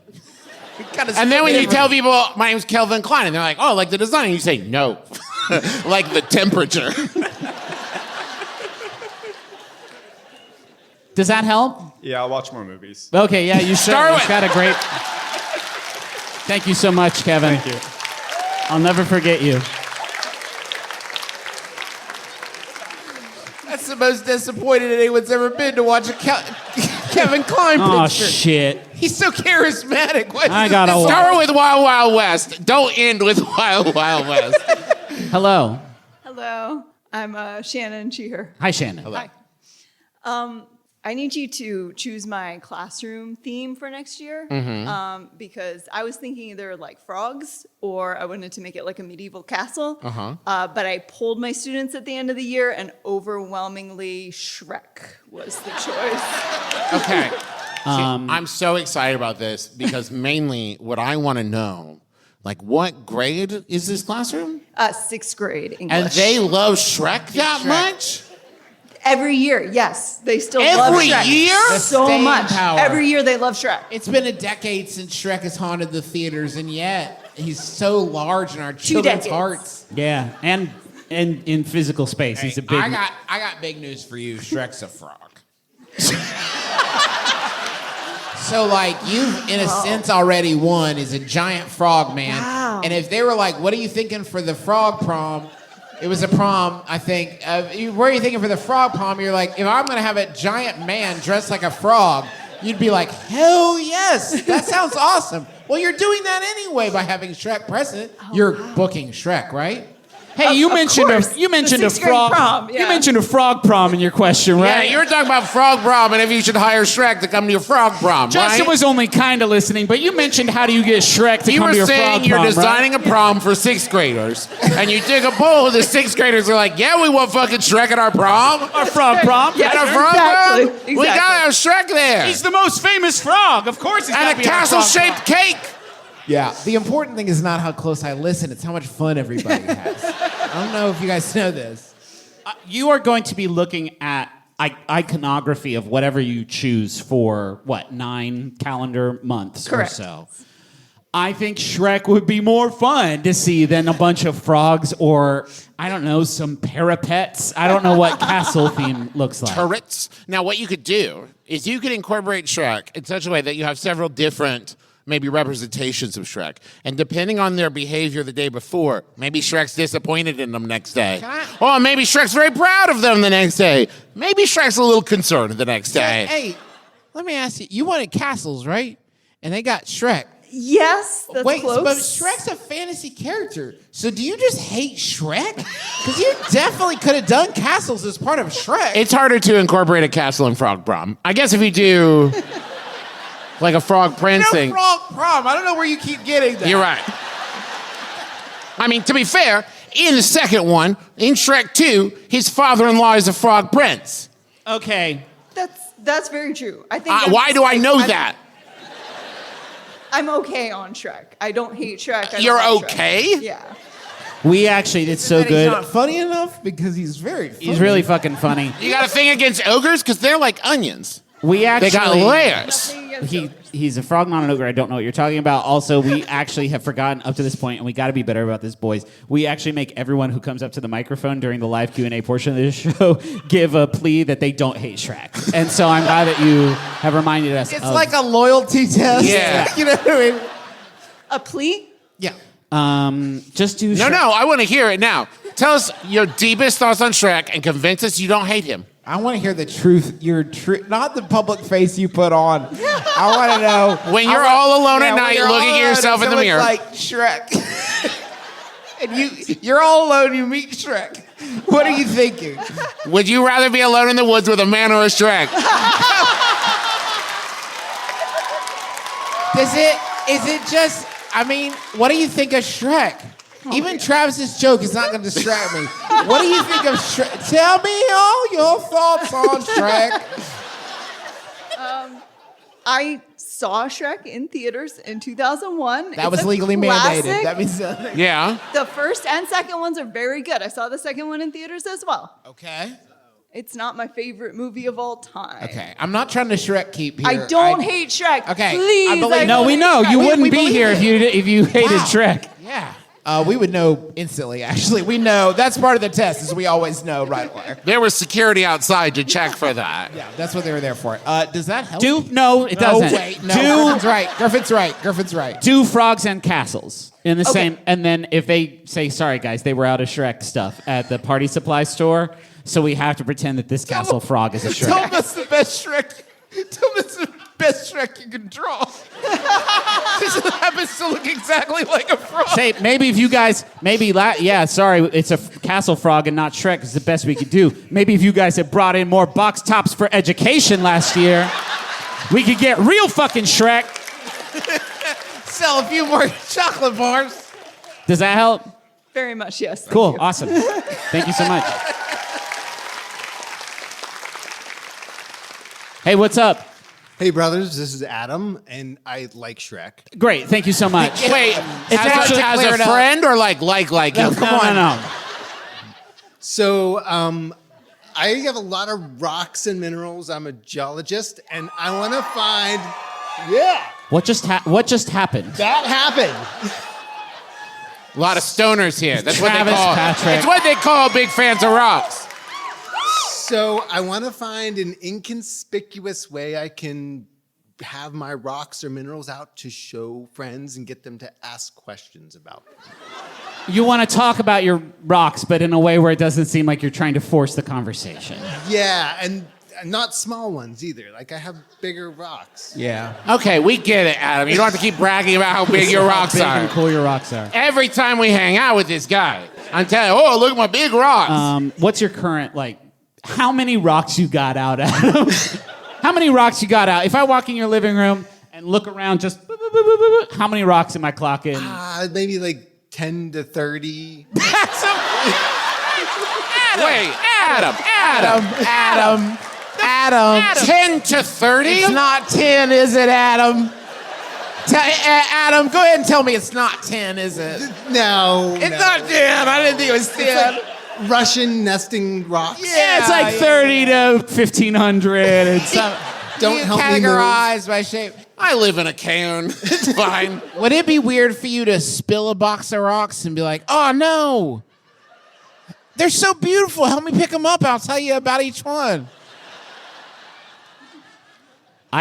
And then when you tell people, my name's Kelvin Kline, and they're like, oh, like the design, and you say, no. Like the temperature. Does that help? Yeah, I'll watch more movies. Okay, yeah, you should. Start It's with- got a great. Thank you so much, Kevin. Thank you. I'll never forget you. That's the most disappointed anyone's ever been to watch a Kevin Kline picture. Oh, shit. He's so charismatic. Why I does gotta this- watch. Start with Wild Wild West. Don't end with Wild Wild West. Hello. Hello, I'm Shannon Sheeher. Hi, Shannon. Hi. I need you to choose my classroom theme for next year because I was thinking either like frogs or I wanted to make it like a medieval castle. But I polled my students at the end of the year and overwhelmingly Shrek was the choice. Okay. I'm so excited about this because mainly what I want to know, like what grade is this classroom? 6th grade English. And they love Shrek that Shrek. much? Every year, yes. They still Every love Shrek. year? The So staying much. power. Every year they love Shrek. It's been a decade since Shrek has haunted the theaters, and yet he's so large in our 2 children's decades. hearts. Yeah, and in physical space, he's a big. I got big news for you. Shrek's a frog. So, like, you've, in a sense, already won as a giant frog man. Wow. And if they were like, what are you thinking for the frog prom? It was a prom, I think. What are you thinking for the frog prom? You're like, if I'm going to have a giant man dressed like a frog, you'd be like, hell yes, that sounds awesome. Well, you're doing that anyway by having Shrek present. You're booking Shrek, right? Hey, you mentioned a frog prom, yeah. You mentioned a frog prom in your question, right? Yeah, you were talking about frog prom and if you should hire Shrek to come to your frog prom, Justin right? was only kind of listening, but you mentioned how do you get Shrek to You come were to your saying frog you're prom, designing right? a prom for 6th graders, and you dig a poll, the 6th graders are like, yeah, we want fucking Shrek at our prom. Our frog prom. At our frog exactly, prom? exactly. We gotta have Shrek there. He's the most famous frog. Of course he's And gotta a be at our frog castle-shaped prom. cake. Yeah. The important thing is not how close I listen, it's how much fun everybody has. I don't know if you guys know this. You are going to be looking at iconography of whatever you choose for, 9 calendar months Correct. or so. I think Shrek would be more fun to see than a bunch of frogs or, I don't know, some parapets. I don't know what castle theme looks like. Turrets. Now, what you could do is you could incorporate Shrek in such a way that you have several different maybe representations of Shrek. And depending on their behavior the day before, maybe Shrek's disappointed in them next day. Or maybe Shrek's very proud of them the next day. Maybe Shrek's a little concerned the next day. Hey, let me ask you, you wanted castles, right? And they got Shrek. Yes, that's Wait, close. but Shrek's a fantasy character. So do you just hate Shrek? Because you definitely could have done castles as part of Shrek. It's harder to incorporate a castle in Frog Prom. I guess if you do like a frog prince thing. Frog prom. I don't know where you keep getting that. You're right. I mean, to be fair, in the second one, in Shrek 2, his father-in-law is a frog prince. Okay. That's very true. I think. Why do I know that? I'm okay on Shrek. I don't hate Shrek. You're okay? Yeah. We actually, it's so He's good. not funny enough because he's very funny. He's really fucking funny. You got a thing against ogres? Because they're like onions. We actually, They got layers. He's a frog, not an ogre. I don't know what you're talking about. Also, we actually have forgotten up to this point, and we got to be better about this, boys. We actually make everyone who comes up to the microphone during the live Q&A portion of this show give a plea that they don't hate Shrek. And so I'm glad that you have reminded us. It's like a loyalty test. Yeah. You know what I mean? A plea? Yeah. Just do. No, Shrek. no, I want to hear it now. Tell us your deepest thoughts on Shrek and convince us you don't hate him. I want to hear the truth. Not the public face you put on. I want to know When you're all alone at night when you're looking all at alone yourself and in the mirror. Like Shrek, and you're all alone. You meet Shrek. What are you thinking? Would you rather be alone in the woods with a man or a Shrek? Is it just? I mean, what do you think of Shrek? Even Travis's joke is not going to distract me. What do you think of Shrek? Tell me all your thoughts on Shrek. I saw Shrek in theaters in 2001. That was It's a legally classic. mandated. That means Yeah. The first and second ones are very good. I saw the second one in theaters as well. Okay. It's not my favorite movie of all time. Okay. I'm not trying to Shrek keep here. I don't hate Shrek. Okay, Please. I believe- No, we know. You We wouldn't be believe here it. if you hated Wow. Shrek. Yeah. We would know instantly, actually. We know. That's part of the test, is we always know right away. There was security outside to check for that. Yeah, that's what they were there for. Does that help? No, it doesn't. No, wait. No, Griffin's right. Griffin's right. Do frogs and castles in the same, and then if they say, sorry guys, they were out of Shrek stuff at the party supply store, so we have to pretend that this castle frog is a Tell Shrek. us the best Shrek. Tell us the best Shrek you can draw. This happens to look exactly like a frog. Say, maybe if you guys, sorry, it's a castle frog and not Shrek. It's the best we could do. Maybe if you guys had brought in more box tops for education last year, we could get real fucking Shrek. Sell a few more chocolate bars. Does that help? Very much, yes. Thank Cool, you. awesome. Thank you so much. Hey, what's up? Hey, brothers, this is Adam, and I like Shrek. Great, thank you so much. Wait, as a friend or like No, him? no. So, I have a lot of rocks and minerals. I'm a geologist, and I want to find. Yeah. What just happened? That happened. A lot of stoners here. That's Travis, what they call. Patrick. It's what they call big fans of rocks. So I want to find an inconspicuous way I can have my rocks or minerals out to show friends and get them to ask questions about them. You want to talk about your rocks, but in a way where it doesn't seem like you're trying to force the conversation. Yeah, and not small ones either. Like I have bigger rocks. Yeah. Okay, we get it, Adam. You don't have to keep bragging about how big your rocks How big are. and cool your rocks are. Every time we hang out with this guy, I'm telling you, oh, look at my big rocks. What's your current, how many rocks you got out, Adam? How many rocks you got out? If I walk in your living room and look around, just how many rocks am I clocking? Maybe like 10 to 30. Wait, Adam. 10 to 30? It's not 10, is it, Adam? Adam, go ahead and tell me it's not 10, is it? No. It's not 10. I didn't think it was 10. It's like Russian nesting rocks. Yeah, it's like 30 to 1,500. It's Don't you help me move. categorize by shape. I live in a cone. It's fine. Would it be weird for you to spill a box of rocks and be like, oh, no. They're so beautiful. Help me pick them up. I'll tell you about each one.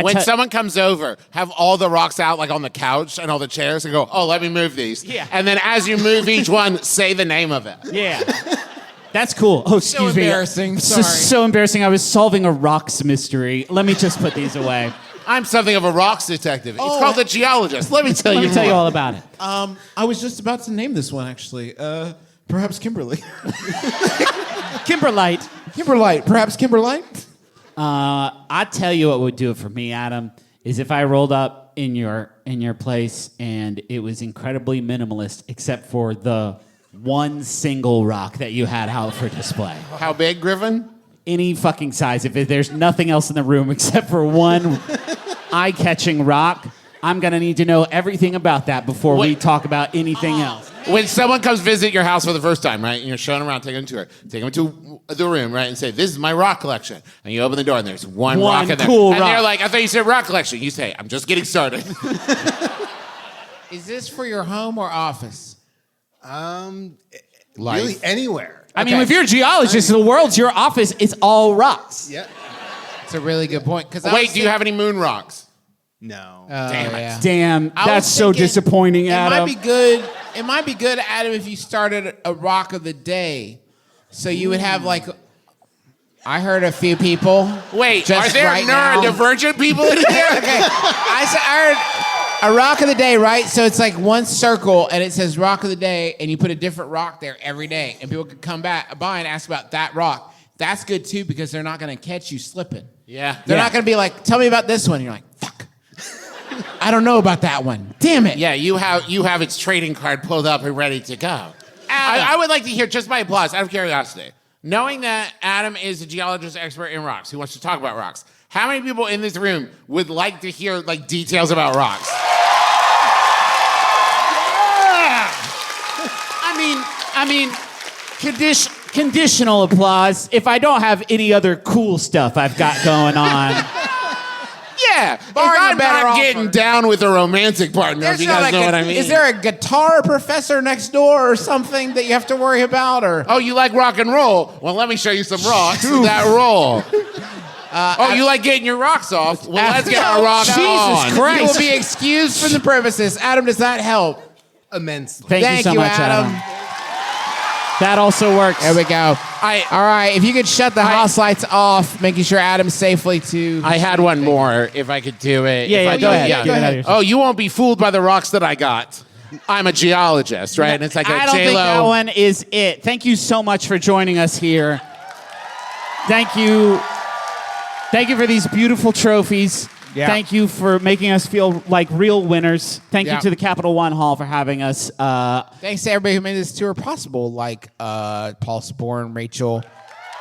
When someone comes over, have all the rocks out like on the couch and all the chairs and go, oh, let me move these. Yeah. And then as you move each one, say the name of it. Yeah. That's cool. Oh, excuse me. embarrassing. This Sorry. is so embarrassing. I was solving a rocks mystery. Let me just put these away. I'm something of a rocks detective. It's called the geologist. Let me tell you Let me tell you more. all about it. I was just about to name this one, actually. Perhaps Kimberly. Kimberlite. Kimberlite. Perhaps Kimberlite? I tell you what would do it for me, Adam, is if I rolled up in your place and it was incredibly minimalist, except for the one single rock that you had out for display. How big, Griffin? Any fucking size. If there's nothing else in the room except for one eye-catching rock, I'm gonna need to know everything about that before we talk about anything else. When someone comes visit your house for the first time, right, and you're showing them around, taking them to her, take them to the room, right, and say, this is my rock collection. And you open the door and there's one rock in there. cool and rock. they're like, I thought you said rock collection. You say, I'm just getting started. Is this for your home or office? Really anywhere. I mean, if you're a geologist, the world's your office. It's all rocks. Yeah. It's a really good point. Wait, do you have any moon rocks? No. Damn it. Yeah. Damn, I that's was so thinking disappointing, Adam. It might be good, Adam, if you started a rock of the day. So you would have like, I heard a few people. Wait, just are there right now. neurodivergent people in here? Okay, I heard a rock of the day, right? So it's like one circle, and it says rock of the day, and you put a different rock there every day, and people could come by and ask about that rock. That's good too because they're not going to catch you slipping. Yeah. They're not going to be like, tell me about this one. And you're like, fuck. I don't know about that one. Damn it. Yeah, you have its trading card pulled up and ready to go. I would like to hear, just by applause, out of curiosity, knowing that Adam is a geologist expert in rocks who wants to talk about rocks, how many people in this room would like to hear like details about rocks? I mean, conditional applause if I don't have any other cool stuff I've got going on. Yeah, if I'm not getting down with a romantic partner, if you guys know what I mean. Is there a guitar professor next door or something that you have to worry about? Or oh, you like rock and roll? Well, let me show you some rocks that roll. You like getting your rocks off? Well, let's get our rocks on. Jesus Christ. You will be excused from the premises. Adam, does that help? Immensely. Thank you so much, Adam. That also works. There we go. All right, if you could shut the house lights off, making sure Adam's safely to... I had one more, if I could do it. Yeah, go ahead. Go ahead. Oh, you won't be fooled by the rocks that I got. I'm a geologist, right? And it's like a I don't J-Lo. think that one is it. Thank you so much for joining us here. Thank you. Thank you for these beautiful trophies. Yeah. Thank you for making us feel like real winners. Thank Yeah. you to the Capital One Hall for having us. Thanks to everybody who made this tour possible, like Paul Sporn, Rachel,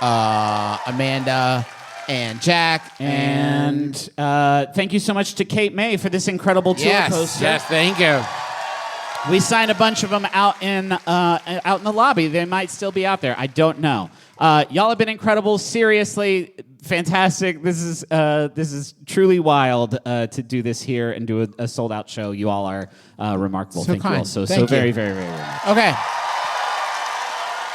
Amanda, and Jack. And thank you so much to Kate May for this incredible tour poster. Yes, thank you. We signed a bunch of them out in the lobby. They might still be out there. I don't know. Y'all have been incredible. Seriously, fantastic. This is truly wild to do this here and do a sold out show. You all are remarkable. So Thank you all kind. so Thank you. very, very, very much. Okay.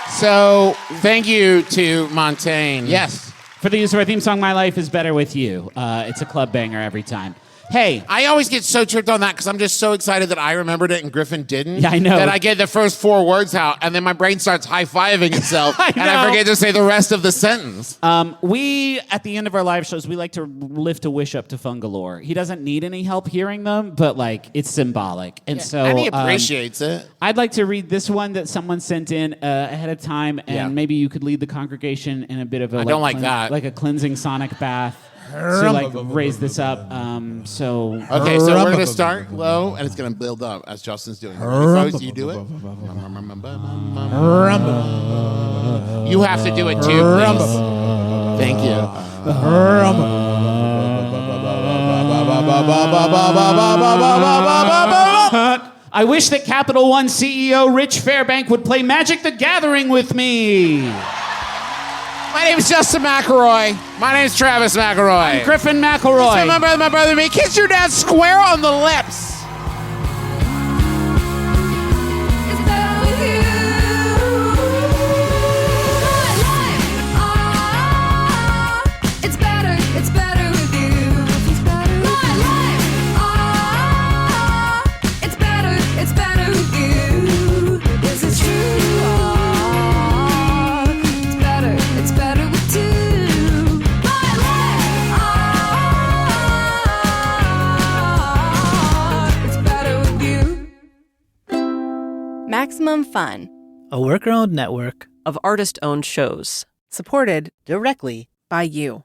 So, thank you to Montaigne. Yes. For the use of our theme song, My Life is Better With You. It's a club banger every time. Hey. I always get so tripped on that because I'm just so excited that I remembered it and Griffin didn't. Yeah, I know. That I get the first 4 words out and then my brain starts high-fiving itself and I forget to say the rest of the sentence. We, at the end of our live shows, we like to lift a wish up to Fungalore. He doesn't need any help hearing them, but like it's symbolic. And so and he appreciates it. I'd like to read this one that someone sent in ahead of time, and maybe you could lead the congregation in a bit of a don't like that. like a cleansing sonic bath. To like raise this up. Okay, so we're going to start low, and it's going to build up as Justin's doing. Ready, folks? You do it. You have to do it too, please. Thank you. I wish that Capital One CEO Rich Fairbank would play Magic the Gathering with me. my name is Justin McElroy. My name's Travis McElroy. I'm Griffin McElroy. My brother, me. Kiss your dad square on the lips. Maximum Fun, a worker-owned network of artist-owned shows, supported directly by you.